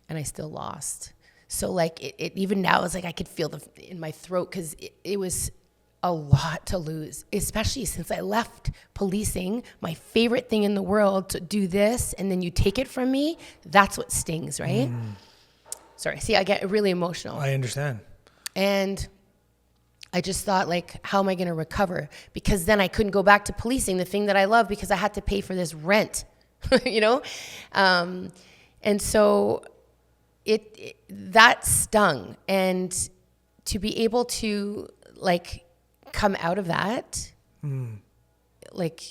And I still lost. So like it even now, it's like I could feel in my throat, because it was a lot to lose, especially since I left policing, my favorite thing in the world, to do this, and then you take it from me. That's what stings, right? Sorry. See, I get really emotional. I understand. And I just thought, like, how am I going to recover? Because then I couldn't go back to policing, the thing that I love, because I had to pay for this rent, you know? And so that stung. And to be able to, like, come out of that, like,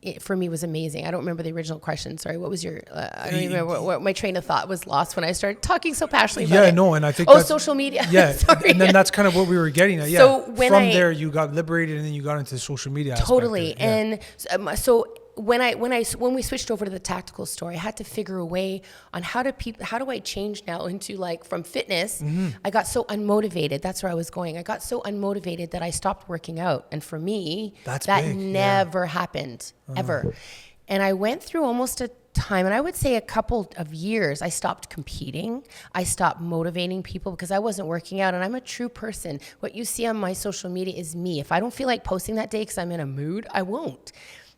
it for me was amazing. I don't remember the original question. Sorry, what was your? I don't even remember what my train of thought was lost when I started talking so passionately about it. Yeah, no, and I think social media. Yeah, Sorry. And then that's kind of what we were getting at. Yeah, so when there you got liberated, and then you got into the social media. Totally, aspect and so when we switched over to the tactical store, I had to figure a way on how do I change now into, like, from fitness. I got so unmotivated. That's where I was going. I got so unmotivated that I stopped working out. And for me, that big. never happened, ever. And I went through almost a time, and I would say a couple of years, I stopped competing. I stopped motivating people because I wasn't working out, and I'm a true person. What you see on my social media is me. If I don't feel like posting that day because I'm in a mood, I won't.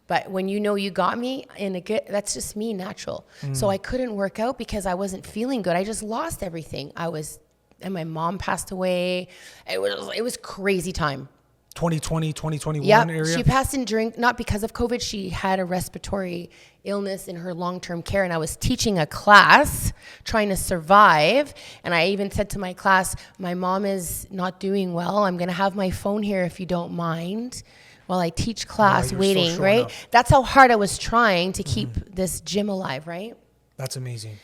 But when you know you got me in a good, that's just me, natural. So I couldn't work out because I wasn't feeling good. I just lost everything. And my mom passed away. It was crazy time. 2020, 2021 area? She passed not because of COVID. She had a respiratory illness in her long-term care, and I was teaching a class, trying to survive. And I even said to my class, my mom is not doing well. I'm going to have my phone here if you don't mind, while I teach class, waiting, right? Up. That's how hard I was trying to keep this gym alive, right? That's amazing.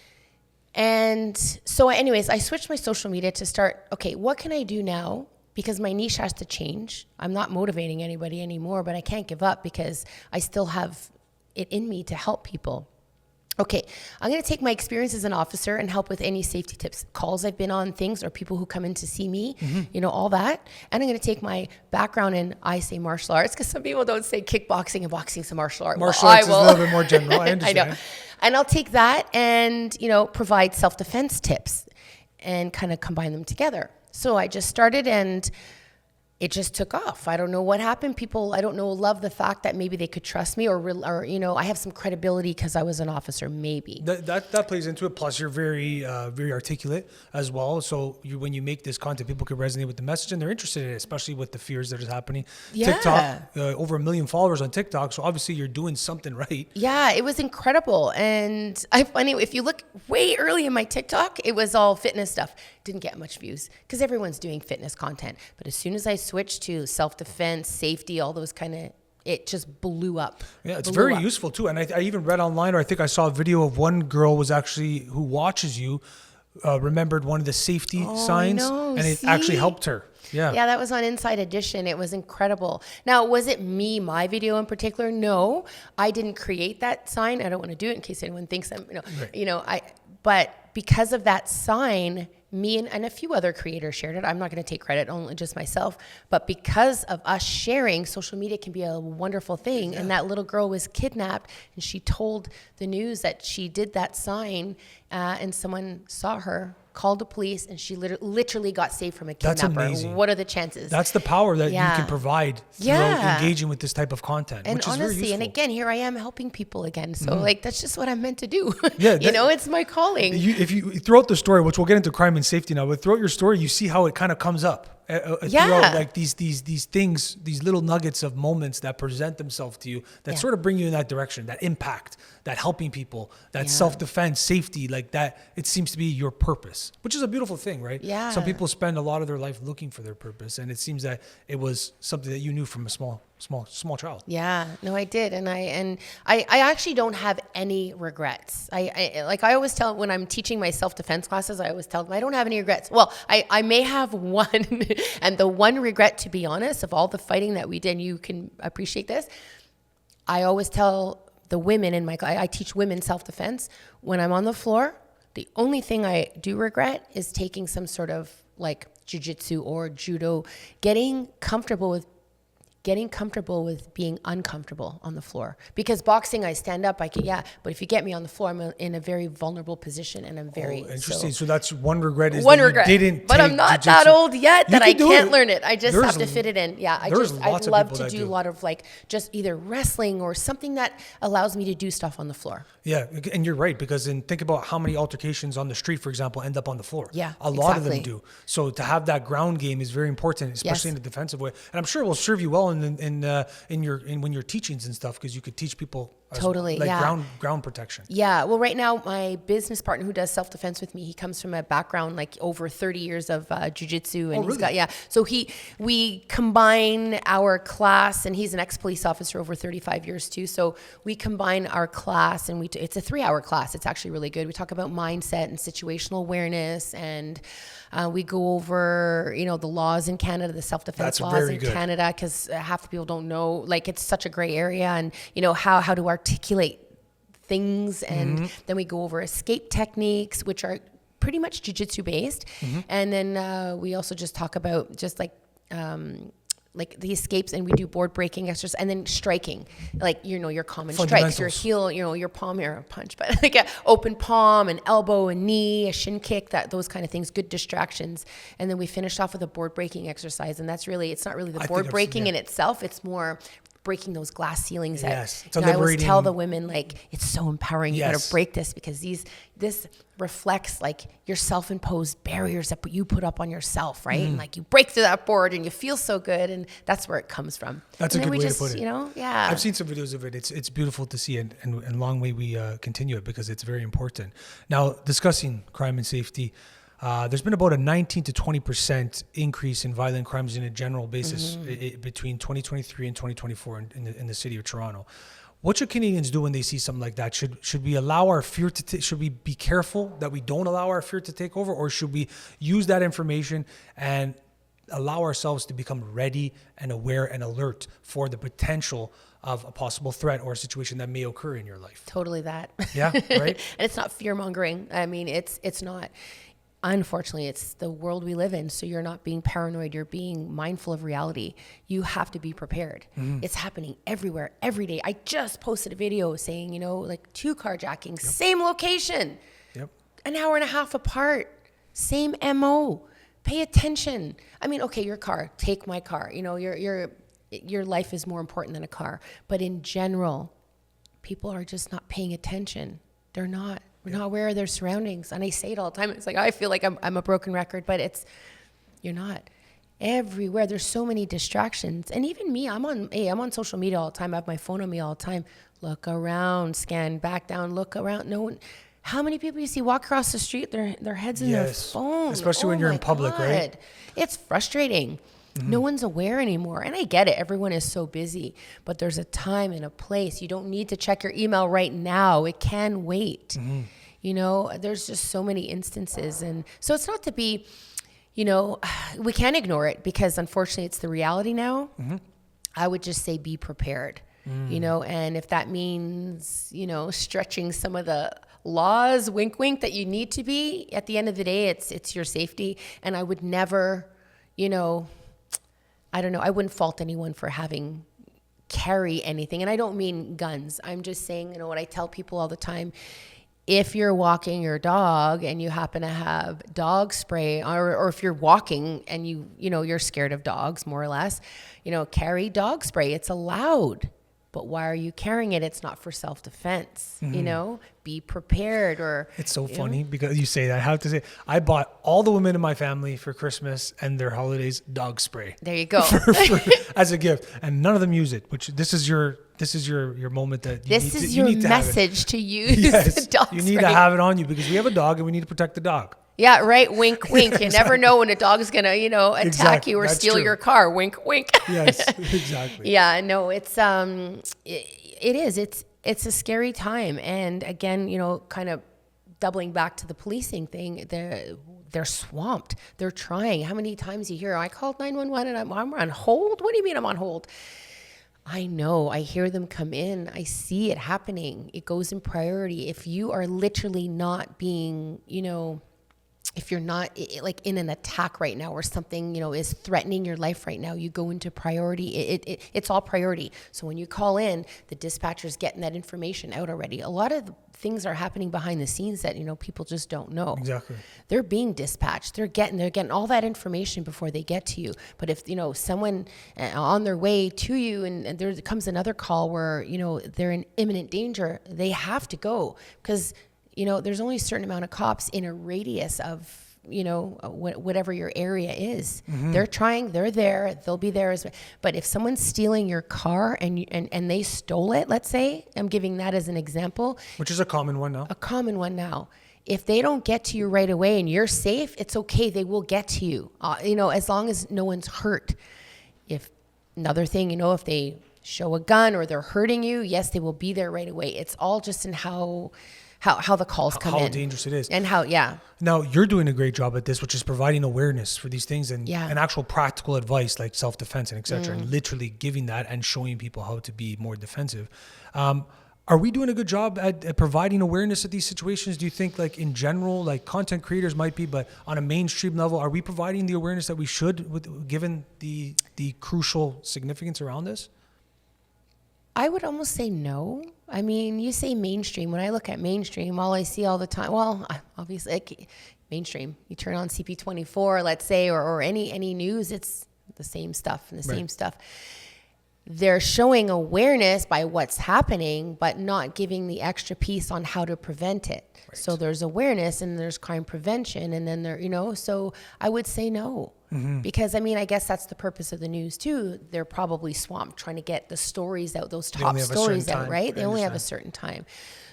And so anyways, I switched my social media to start, okay, what can I do now? Because my niche has to change. I'm not motivating anybody anymore, but I can't give up because I still have it in me to help people. Okay, I'm going to take my experience as an officer and help with any safety tips, calls I've been on, things, or people who come in to see me, you know, all that. And I'm going to take my background in, I say martial arts, because some people don't say kickboxing and boxing is a martial art. Martial arts is a little bit more general, I understand. I know. And I'll take that and, you know, provide self-defense tips and kind of combine them together. So I just started, and it just took off. I don't know what happened. People, I don't know, love the fact that maybe they could trust me, or you know, I have some credibility because I was an officer, maybe. That plays into it. Plus, you're very articulate as well. So when you make this content, people can resonate with the message, and they're interested in it, especially with the fears that is happening. Yeah. TikTok, over 1 million followers on TikTok. So obviously you're doing something right. Yeah, it was incredible. And if you look way early in my TikTok, it was all fitness stuff. Didn't get much views because everyone's doing fitness content. But as soon as I switched to self-defense, safety, all those kind of, it just blew up. Yeah, it's very useful too. And I even read online, or I think I saw a video of one girl who watches you, remembered one of the safety signs, know, and it see? actually helped her. Yeah. Yeah, that was on Inside Edition. It was incredible. Now, was it me, my video in particular? No, I didn't create that sign. I don't want to do it in case anyone thinks I'm, but because of that sign, me and a few other creators shared it. I'm not going to take credit, only just myself. But because of us sharing, social media can be a wonderful thing. Yeah. And that little girl was kidnapped, and she told the news that she did that sign, and someone saw her, called the police, and she literally got saved from a kidnapper. That's amazing. What are the chances? That's the power that you can provide through engaging with this type of content, and which honestly, is very useful. And again, here I am helping people again. So that's just what I'm meant to do. Yeah, it's my calling. If you throughout the story, which we'll get into crime and safety now, but throughout your story, you see how it kind of comes up. Throughout, like these things, these little nuggets of moments that present themselves to you that sort of bring you in that direction, that impact, that helping people, that self-defense, safety, like that. It seems to be your purpose, which is a beautiful thing, right? Yeah. Some people spend a lot of their life looking for their purpose, and it seems that it was something that you knew from a small child. Yeah, no, I did. And I actually don't have any regrets. I always tell, when I'm teaching my self-defense classes, I always tell them I don't have any regrets. Well, I may have one, and the one regret, to be honest, of all the fighting that we did, and you can appreciate this, I always tell the women in my class, I teach women self-defense, when I'm on the floor, the only thing I do regret is taking some sort of like jiu-jitsu or judo, getting comfortable with being uncomfortable on the floor. Because boxing, I stand up, but if you get me on the floor, I'm in a very vulnerable position, and I'm very interesting. So that's one regret is one that regret. You didn't. But I'm not that old yet that I can't learn it. I just have to fit it in. Yeah, I'd love to do a lot of like just either wrestling or something that allows me to do stuff on the floor. Yeah, and you're right, because think about how many altercations on the street, for example, end up on the floor. Yeah, a lot of them do. So to have that ground game is very important, especially in a defensive way, and I'm sure it will serve you well in when you're teachings and stuff, because you could teach people ground protection. Yeah, well, right now my business partner who does self-defense with me, he comes from a background like over 30 years of jiu-jitsu, and he's got so we combine our class, and he's an ex-police officer over 35 years too, so we combine our class, and it's a 3-hour class. It's actually really good. We talk about mindset and situational awareness, and we go over the laws in Canada, the self-defense laws in Canada, because half the people don't know, like, it's such a gray area, and how to articulate things, and then we go over escape techniques, which are pretty much jiu-jitsu based, and then we also just talk about just like the escapes, and we do board breaking exercises, and then striking, like your common strikes, your heel, your palm, or a punch, but like an open palm, an elbow, a knee, a shin kick, those kind of things, good distractions. And then we finished off with a board breaking exercise, and that's really, it's not really the board breaking in itself, it's more breaking those glass ceilings. Yes, I always tell the women, like, it's so empowering. You got to break this, because this reflects like your self-imposed barriers that you put up on yourself, right? And like you break through that board, and you feel so good, and that's where it comes from. That's a good way to put it. Yeah. I've seen some videos of it. It's beautiful to see, and long way we continue it, because it's very important. Now, discussing crime and safety. There's been about a 19 to 20% increase in violent crimes in a general basis between 2023 and 2024 in the city of Toronto. What should Canadians do when they see something like that? Should we allow our fear to should we be careful that we don't allow our fear to take over, or should we use that information and allow ourselves to become ready and aware and alert for the potential of a possible threat or a situation that may occur in your life? Totally that. Yeah, right? And it's not fear mongering. I mean, it's not. Unfortunately, it's the world we live in. So you're not being paranoid. You're being mindful of reality. You have to be prepared. It's happening everywhere, every day. I just posted a video saying, like 2 carjackings, same location, an hour and a half apart, same MO. Pay attention. I mean, okay, your car, take my car. Your life is more important than a car. But in general, people are just not paying attention. They're not. We're not aware of their surroundings. And I say it all the time. It's like, I feel like I'm a broken record, but you're not. Everywhere. There's so many distractions. And even me, I'm on social media all the time. I have my phone on me all the time. Look around, scan back down, look around. No one, how many people you see walk across the street, their heads in their phone? Especially when you're in public, right? It's frustrating. No one's aware anymore. And I get it. Everyone is so busy. But there's a time and a place. You don't need to check your email right now. It can wait. There's just so many instances. And so it's not to be, we can't ignore it because unfortunately it's the reality now. I would just say be prepared, and if that means, stretching some of the laws, wink, wink, that you need to be, at the end of the day, it's your safety. And I would never, I don't know, I wouldn't fault anyone for having carry anything. And I don't mean guns. I'm just saying, what I tell people all the time, if you're walking your dog and you happen to have dog spray, or if you're walking and you're scared of dogs, more or less, carry dog spray. It's allowed. But why are you carrying it? It's not for self-defense, be prepared. Or it's so funny because you say that. I have to say, I bought all the women in my family for Christmas and their holidays dog spray. There you go. As a gift, and none of them use it. Which this is your moment that you need to message to use. Yes, dog you need spray. to have it on you because we have a dog and we need to protect the dog. Yeah, right. Wink, wink. You never know when a dog is gonna, attack you or That's steal true. your car. Wink, wink. Yes, exactly. Yeah, no, it's it is. It's a scary time, and again, kind of doubling back to the policing thing, they're swamped. They're trying. How many times you hear, I called 911 and I'm on hold? What do you mean I'm on hold? I know. I hear them come in. I see it happening. It goes in priority. If you are literally not being, if you're not like in an attack right now or something, is threatening your life right now, you go into priority. It's all priority. So when you call in, the dispatcher's getting that information out already. A lot of things are happening behind the scenes that, people just don't know. Exactly. They're being dispatched. They're getting all that information before they get to you. But if, someone on their way to you and there comes another call where, they're in imminent danger, they have to go because there's only a certain amount of cops in a radius of, whatever your area is. They're there, they'll be there. But if someone's stealing your car and they stole it, let's say, I'm giving that as an example. Which is a common one now. If they don't get to you right away and you're safe, it's okay. They will get to you, as long as no one's hurt. If another thing, if they show a gun or they're hurting you, yes, they will be there right away. It's all just in how the calls come in. How dangerous it is. And yeah. Now, you're doing a great job at this, which is providing awareness for these things and Yeah. actual practical advice like self-defense and et cetera, and literally giving that and showing people how to be more defensive. Are we doing a good job at providing awareness at these situations? Do you think, like in general, like content creators might be, but on a mainstream level, are we providing the awareness that we should, given the crucial significance around this? I would almost say no. I mean, you say mainstream. When I look at mainstream, all I see all the time, well, obviously, like mainstream, you turn on CP24, let's say, or any news, it's the same stuff and the same stuff. They're showing awareness by what's happening, but not giving the extra piece on how to prevent it. Right. So there's awareness and there's crime prevention, and then so I would say no. Because I guess that's the purpose of the news too. They're probably swamped trying to get the stories out, those top stories out, right? They only have a certain time.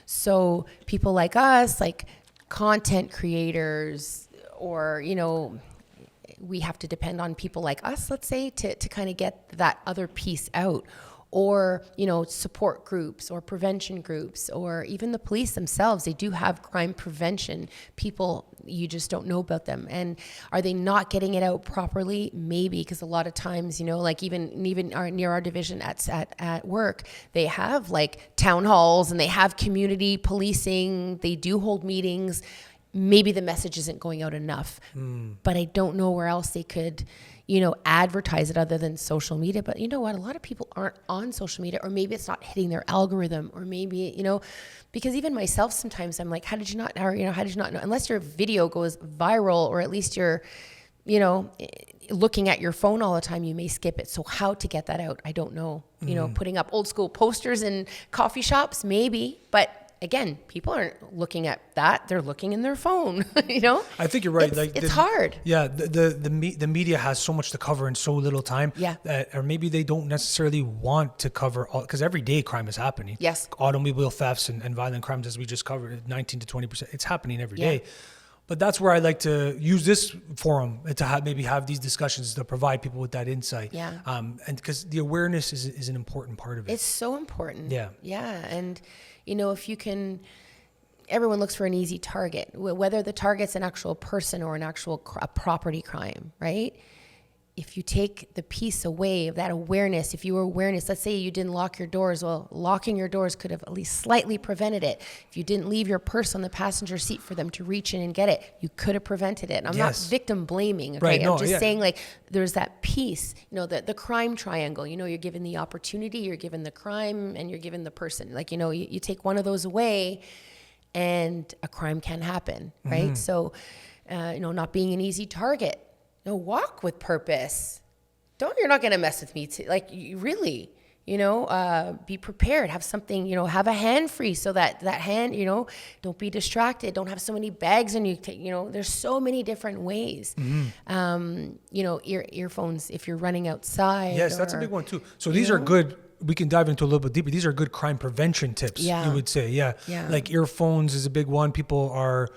So people like us, like content creators, or, we have to depend on people like us, let's say, to kind of get that other piece out. Or, support groups or prevention groups, or even the police themselves. They do have crime prevention people. You just don't know about them. And are they not getting it out properly? Maybe, because a lot of times, like even near our division at work, they have like town halls and they have community policing. They do hold meetings. Maybe the message isn't going out enough, but I don't know where else they could, advertise it other than social media. But you know what? A lot of people aren't on social media, or maybe it's not hitting their algorithm, or maybe, because even myself, sometimes I'm like, how did you not know? Unless your video goes viral, or at least you're, looking at your phone all the time, you may skip it. So how to get that out? I don't know. Putting up old school posters in coffee shops, maybe, but again, people aren't looking at that. They're looking in their phone, I think you're right. It's hard. Yeah. The media has so much to cover in so little time. Yeah. Or maybe they don't necessarily want to cover all, because every day crime is happening. Yes. Automobile thefts and violent crimes, as we just covered, 19 to 20%. It's happening every day. But that's where I like to use this forum to maybe have these discussions to provide people with that insight. Yeah. And because the awareness is an important part of it. It's so important. Yeah. Yeah. And, if you can, everyone looks for an easy target, whether the target's an actual person or an actual a property crime, right? If you take the piece away of that awareness, if you were awareness, let's say you didn't lock your doors, well, locking your doors could have at least slightly prevented it. If you didn't leave your purse on the passenger seat for them to reach in and get it, you could have prevented it. I'm not victim blaming, okay? Right, I'm just saying, like, there's that piece, the crime triangle, you're given the opportunity, you're given the crime, and you're given the person. Like, you take one of those away and a crime can happen, right? Mm-hmm. So, not being an easy target. No, walk with purpose. You're not going to mess with me. You really, be prepared. Have something, have a hand free so that hand, don't be distracted. Don't have so many bags on you. There's so many different ways. Mm-hmm. Earphones if you're running outside. Yes, that's a big one too. So these are good. We can dive into a little bit deeper. These are good crime prevention tips, you would say. Yeah. Like earphones is a big one. People are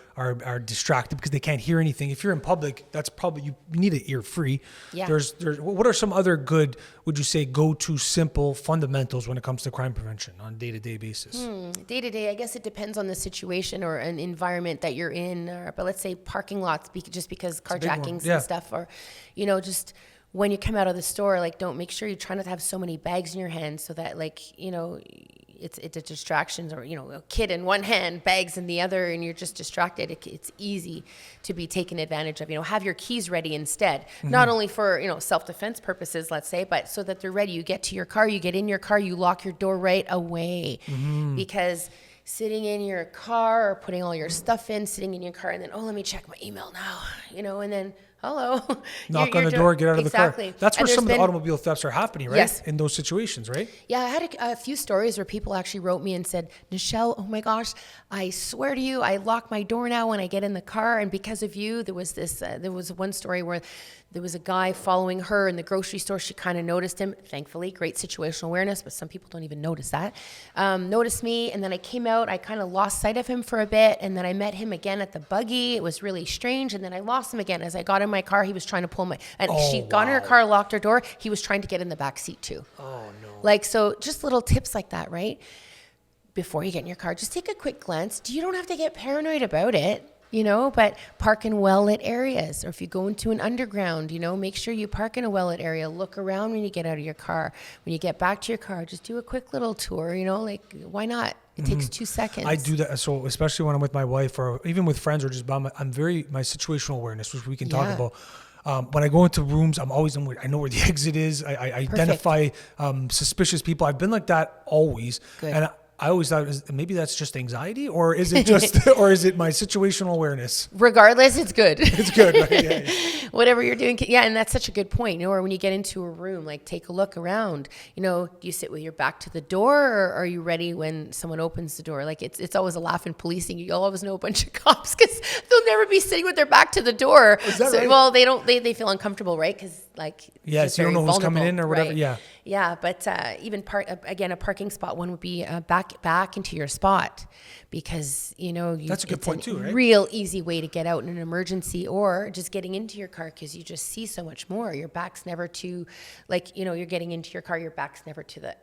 distracted because they can't hear anything. If you're in public, that's probably, you need it ear free. Yeah. There's what are some other good, would you say, go-to simple fundamentals when it comes to crime prevention on a day-to-day basis? Day-to-day, I guess it depends on the situation or an environment that you're in. But let's say parking lots, just because carjackings and stuff, or, just when you come out of the store, don't make sure you try not to have so many bags in your hand so that it's a distraction, or, a kid in one hand, bags in the other, and you're just distracted. It's easy to be taken advantage of. Have your keys ready instead, not only for, self-defense purposes, let's say, but so that they're ready. You get to your car, you get in your car, you lock your door right away, because sitting in your car or putting all your stuff in, sitting in your car, and then, let me check my email now, and then, hello. Knock on the door, get out of the car. That's where some of the automobile thefts are happening, right? Yes. In those situations, right? Yeah, I had a few stories where people actually wrote me and said, Nichelle, oh my gosh, I swear to you, I lock my door now when I get in the car. And because of you, there was one story where there was a guy following her in the grocery store. She kind of noticed him. Thankfully, great situational awareness, but some people don't even notice that. Noticed me, and then I came out. I kind of lost sight of him for a bit, and then I met him again at the buggy. It was really strange, and then I lost him again. As I got in my car, he was trying to pull she got in her car, locked her door. He was trying to get in the back seat too. Oh no! So just little tips like that, right? Before you get in your car, just take a quick glance. You don't have to get paranoid about it. But park in well-lit areas. Or if you go into an underground, make sure you park in a well-lit area. Look around when you get out of your car. When you get back to your car, just do a quick little tour, why not? It takes 2 seconds. I do that. So especially when I'm with my wife or even with friends or just by my situational awareness, which we can talk about. When I go into rooms, I know where the exit is. I identify suspicious people. I've been like that always. Good. And I always thought maybe that's just anxiety, or is it just, or is it my situational awareness? Regardless, it's good. It's good, right? Yeah. Whatever you're doing. Yeah. And that's such a good point. Or when you get into a room, take a look around, do you sit with your back to the door, or are you ready when someone opens the door? It's always a laugh in policing. You'll always know a bunch of cops because they'll never be sitting with their back to the door. Is that right? Well, they feel uncomfortable, right? Because so you don't know who's coming in or whatever. Right? Yeah. Yeah. But even a parking spot one would be back into your spot, because that's a good point too, right? Real easy way to get out in an emergency, or just getting into your car, because you just see so much more. Your back's never to you're getting into your car, your back's never to the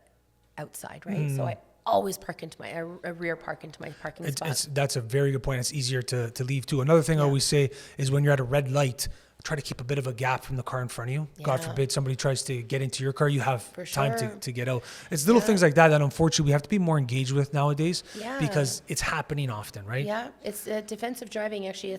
outside, right? So I always park into my rear park into my parking spot. That's a very good point. It's easier to leave too. Another thing I always say is when you're at a red light, try to keep a bit of a gap from the car in front of you. Yeah. God forbid somebody tries to get into your car, you have time to get out. It's little things like that unfortunately we have to be more engaged with nowadays, because it's happening often, right? Yeah, it's defensive driving. Actually,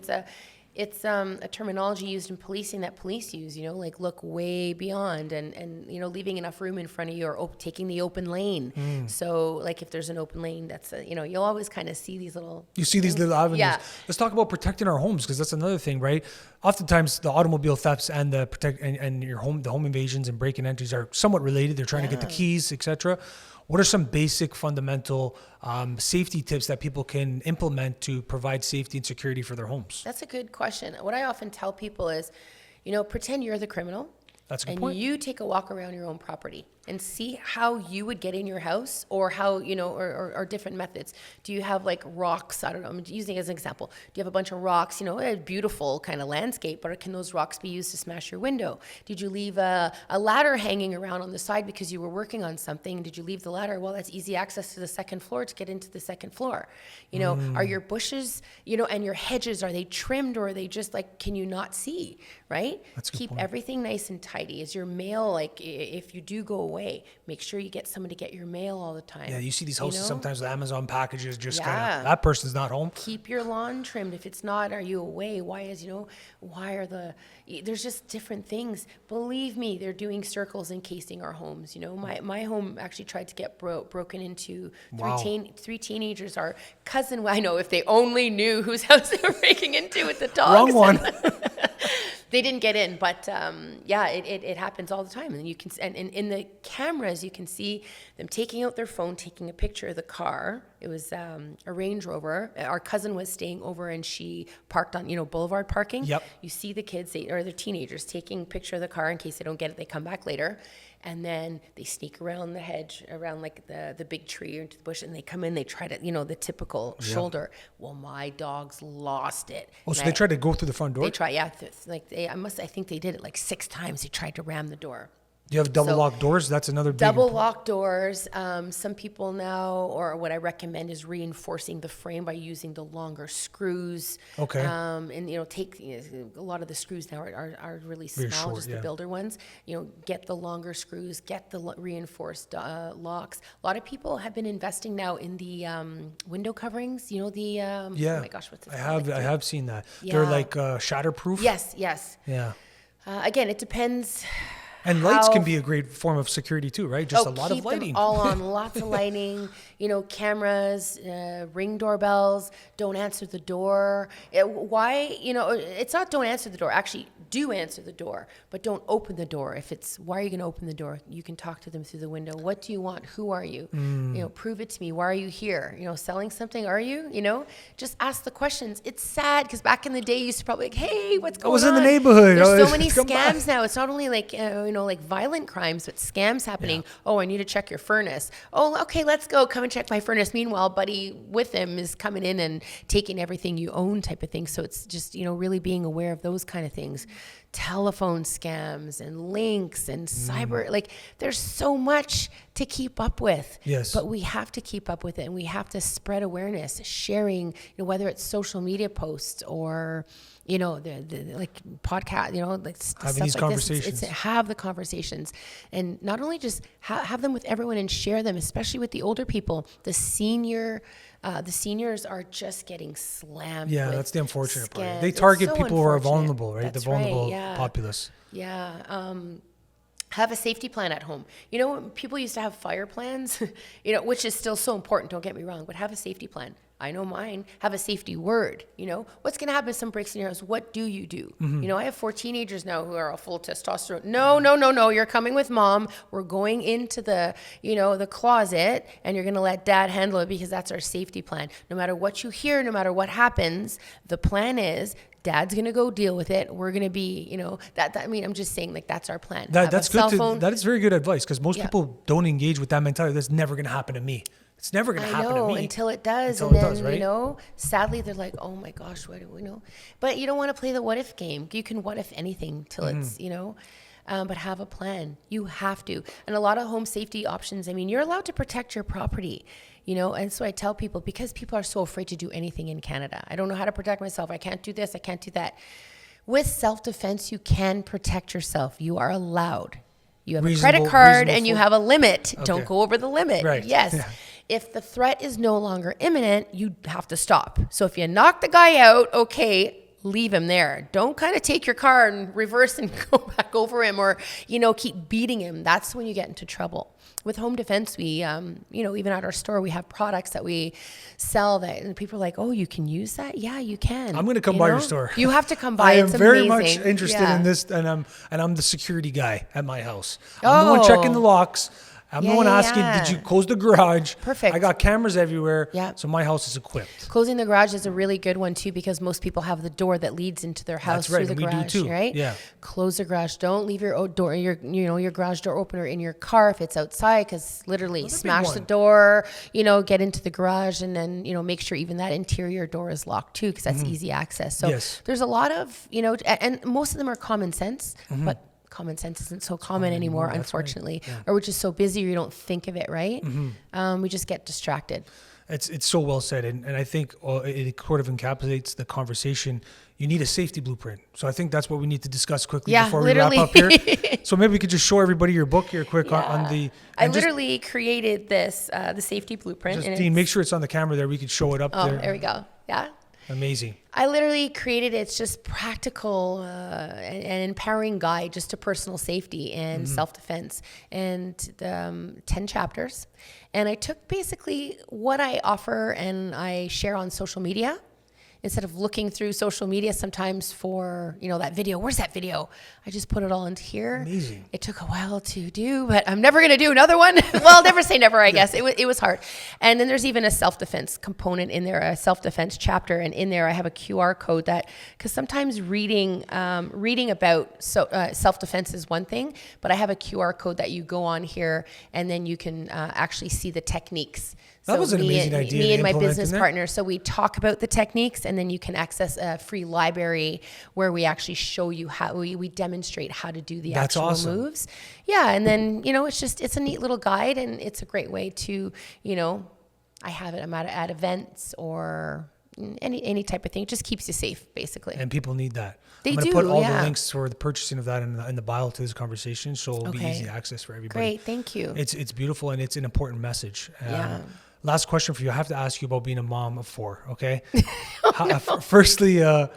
it's a terminology used in policing that police use, look way beyond and leaving enough room in front of you, or taking the open lane. So if there's an open lane, that's, you'll always kind of see these little... You see these little avenues. Yeah. Let's talk about protecting our homes, because that's another thing, right? Oftentimes the automobile thefts and the the home invasions and break and entries are somewhat related. They're trying to get the keys, etc. What are some basic fundamental safety tips that people can implement to provide safety and security for their homes? That's a good question. What I often tell people is, pretend you're the criminal. That's a good and point. You take a walk around your own property. and see how you would get in your house, or how, or different methods. Do you have like rocks? I don't know, I'm using it as an example. Do you have a bunch of rocks, a beautiful kind of landscape, but can those rocks be used to smash your window? Did you leave a ladder hanging around on the side because you were working on something? Did you leave the ladder? Well, that's easy access to the second floor to get into the second floor. Are your bushes, and your hedges, are they trimmed, or are they just like, can you not see, right? That's a good Keep point. everything nice and tidy. Is your mail, like, if you do go away, make sure you get someone to get your mail all the time. Yeah, you see these houses sometimes with Amazon packages just kind Yeah. of, that person's not home. Keep your lawn trimmed. If it's not, are you away? There's just different things. Believe me, they're doing circles encasing our homes. My home actually tried to get broken into. Wow. Three teenagers. Our cousin, I know, if they only knew whose house they were breaking into with the dogs. Wrong one. They didn't get in, but it happens all the time. And you can, and in the cameras, you can see them taking out their phone, taking a picture of the car. It was a Range Rover. Our cousin was staying over, and she parked on, boulevard parking. Yep. You see the kids, or the teenagers, taking a picture of the car in case they don't get it. They come back later, and then they sneak around the hedge, around like the big tree or into the bush, and they come in. They try to, the typical shoulder. Well, my dogs lost it. Oh, so they tried to go through the front door? They try, yeah. I think they did it like 6 times. They tried to ram the door. Do you have double lock doors? That's another big Double lock doors. Some people now, or what I recommend, is reinforcing the frame by using the longer screws. Okay. And take a lot of the screws now are really small, short, just yeah. the builder ones. Get the longer screws, get the reinforced locks. A lot of people have been investing now in the window coverings. Yeah. Oh my gosh, what's it I called? have seen that. Yeah. They're like shatterproof. Yes. Yeah. Again, it depends. And lights can be a great form of security too, right? Just a lot of keep lighting. them all on, lots of lighting, cameras, Ring doorbells, don't answer the door. It's not don't answer the door. Actually, do answer the door, but don't open the door. Why are you going to open the door? You can talk to them through the window. What do you want? Who are you? Prove it to me. Why are you here? Selling something? Are you? Just ask the questions. It's sad because back in the day, you used to probably like, hey, what's going on? I was in the neighborhood. There's so many Come by. scams now. It's not only like, like violent crimes, but scams happening. Yeah. Oh, I need to check your furnace. Oh, okay, let's go. Come and check my furnace. Meanwhile, buddy with him is coming in and taking everything you own type of thing. So it's just, really being aware of those kind of things. Telephone scams and links and cyber, like there's so much to keep up with. Yes. But we have to keep up with it, and we have to spread awareness, sharing, whether it's social media posts or, the like podcast, like Having these conversations. It's have the conversations, and not only just have them with everyone and share them, especially with the older people. The seniors are just getting slammed. Yeah, with that's the unfortunate part. scams. They It's target so people who are unfortunate. vulnerable, right? That's the vulnerable right, yeah. populace. Yeah. Have a safety plan at home. People used to have fire plans, which is still so important, don't get me wrong, but have a safety plan. I know mine. Have a safety word. What's going to happen if someone breaks in your house? What do you do? I have 4 teenagers now who are all full of testosterone. No. You're coming with mom. We're going into the, the closet, and you're going to let dad handle it because that's our safety plan. No matter what you hear, no matter what happens, the plan is dad's going to go deal with it. We're going to be, I'm just saying, like, that's our plan. That's good. That is very good advice, because most people don't engage with that mentality. That's never going to happen to me. It's never going to happen to me. Until it does. Until And it then, does, right? Sadly, they're like, oh my gosh, what do we know? But you don't want to play the what if game. You can what if anything till it's, but have a plan. You have to. And a lot of home safety options, you're allowed to protect your property, and so I tell people, because people are so afraid to do anything in Canada. I don't know how to protect myself. I can't do this. I can't do that. With self-defense, you can protect yourself. You are allowed. You have a credit card and you have a limit. Okay. Don't go over the limit. Right. Yes. Yeah. If the threat is no longer imminent, you have to stop. So if you knock the guy out, okay, leave him there. Don't kind of take your car and reverse and go back over him, or, keep beating him. That's when you get into trouble. With home defense, we, even at our store, we have products that we sell that, and people are like, oh, you can use that? Yeah, you can. I'm going to come by your store. You have to come by. I am it's very amazing. much interested Yeah. in this, and I'm the security guy at my house. I'm the one checking the locks. I'm the one asking, did you close the garage? Perfect. I got cameras everywhere. Yeah. So my house is equipped. Closing the garage is a really good one too, because most people have the door that leads into their house That's right, through the and we garage, do too. right? Yeah. Close the garage. Don't leave your door, your garage door opener in your car if it's outside, because literally smash the door, get into the garage, and then, make sure even that interior door is locked too, because that's easy access. So there's a lot of, and most of them are common sense, but common sense isn't so common anymore, unfortunately, or we're just so busy you don't think of it, right? We just get distracted. It's so well said, and I think it sort of encapsulates the conversation. You need a safety blueprint. So I think that's what we need to discuss quickly before we wrap up here. So maybe we could just show everybody your book here quick on the... I literally created this, the safety blueprint. Just, Dean, make sure it's on the camera there. We could show it up there. Oh, there we go. Yeah. Amazing. I literally created it. It's just practical and empowering guide just to personal safety and self-defense, and 10 chapters. And I took basically what I offer and I share on social media. Instead of looking through social media sometimes for, that video, where's that video? I just put it all into here. Amazing. It took a while to do, but I'm never going to do another one. Well, never say never, I guess. It was hard. And then there's even a self-defense component in there, a self-defense chapter. And in there, I have a QR code because sometimes reading about self-defense is one thing, but I have a QR code that you go on here and then you can actually see the techniques. That was an amazing idea. Me and my business partner. So we talk about the techniques, and then you can access a free library where we actually show you how we demonstrate how to do the actual moves. Yeah, and then it's a neat little guide, and it's a great way to I have it. I'm at events or any type of thing. It just keeps you safe, basically. And people need that. I'm going to put all the links for the purchasing of that in the bio to this conversation, so it'll be easy access for everybody. Great, thank you. It's beautiful, and it's an important message. Last question for you. I have to ask you about being a mom of 4, okay? Firstly, how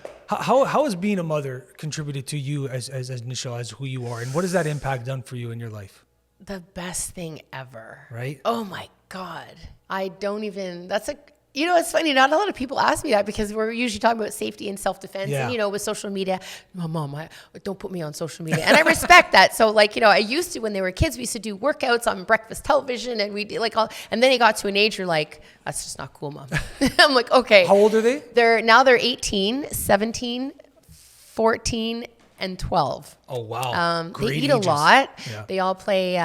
has being a mother contributed to you as Nichelle, as who you are? And what has that impact done for you in your life? The best thing ever. Right? Oh, my God. It's funny. Not a lot of people ask me that, because we're usually talking about safety and self-defense. Yeah. And, with social media, Mom, don't put me on social media. And I respect that. So, I used to, when they were kids, we used to do workouts on breakfast television, and we did and then it got to an age you're like, that's just not cool, Mom. I'm like, okay. How old are they? They're 18, 17, 14, and 12. Oh, wow. They eat a lot. Yeah. They all play...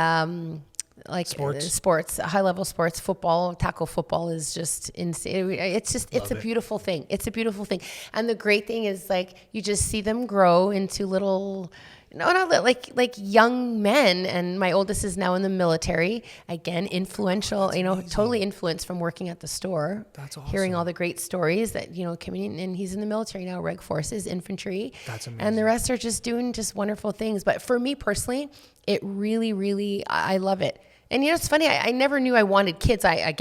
sports, high level sports, football, tackle football is just insane. It's a beautiful thing. It's a beautiful thing. And the great thing is you just see them grow into little, like young men. And my oldest is now in the military. Again, influential, totally influenced from working at the store. That's awesome. Hearing all the great stories that, coming in, and he's in the military now, Reg Forces, infantry. That's amazing. And the rest are just doing just wonderful things. But for me personally, it really, really, I love it. And it's funny, I never knew I wanted kids. If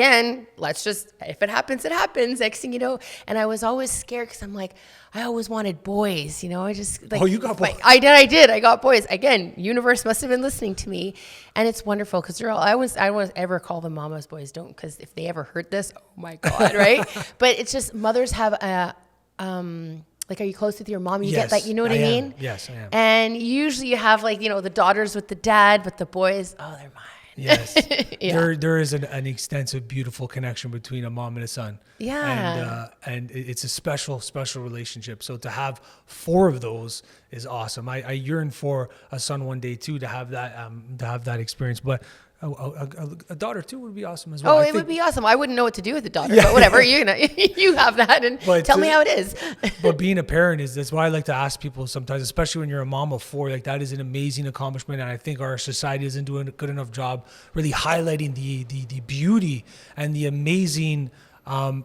it happens, it happens. Next thing you know, and I was always scared because I'm like, I always wanted boys, I just Oh, you got boys? I did. I got boys. Again, universe must have been listening to me, and it's wonderful because they're all. I won't ever call them mama's boys. Don't, because if they ever heard this, oh my God, right? But it's just mothers have a. Are you close with your mom? You get you know what I mean? Yes, I am. And usually you have the daughters with the dad, but the boys, oh, they're mine. Yes. There is an extensive, beautiful connection between a mom and a son. Yeah. And it's a special, special relationship. So to have 4 of those is awesome. I yearn for a son one day too, to have that experience. But a daughter too would be awesome as well. Oh, it would be awesome. I wouldn't know what to do with a daughter, but whatever. You have that, and tell me how it is. But being a parent that's why I like to ask people sometimes, especially when you're a mom of 4, that is an amazing accomplishment. And I think our society isn't doing a good enough job really highlighting the beauty and the amazing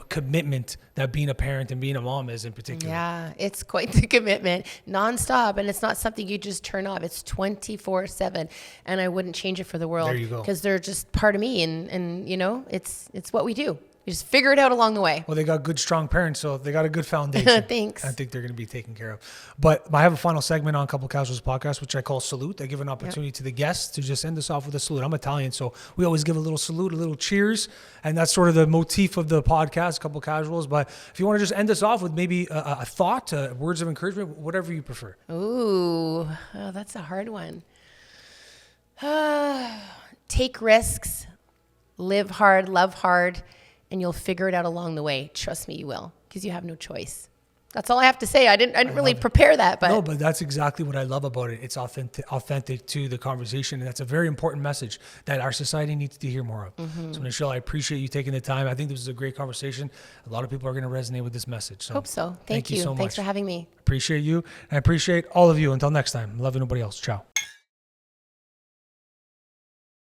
commitment that being a parent and being a mom is in particular. Yeah, it's quite the commitment, nonstop, and it's not something you just turn off. It's 24/7, and I wouldn't change it for the world. There you go. Because they're just part of me, and it's what we do. You just figure it out along the way. Well, they got good, strong parents, so they got a good foundation. Thanks. I think they're going to be taken care of. But I have a final segment on Couple Casuals podcast, which I call Salute. I give an opportunity to the guests to just end us off with a salute. I'm Italian, so we always give a little salute, a little cheers, and that's sort of the motif of the podcast, Couple Casuals. But if you want to just end us off with maybe a thought, words of encouragement, whatever you prefer. Ooh, that's a hard one. take risks, live hard, love hard, and you'll figure it out along the way. Trust me, you will, because you have no choice. That's all I have to say. I didn't really prepare that, but no, but that's exactly what I love about it. It's authentic to the conversation, and that's a very important message that our society needs to hear more of. So, Nichelle, I appreciate you taking the time. I think this was a great conversation. A lot of people are going to resonate with this message. So, hope so. Thank you so much. Thanks for having me. Appreciate you, and I appreciate all of you. Until next time, love you, nobody else. Ciao.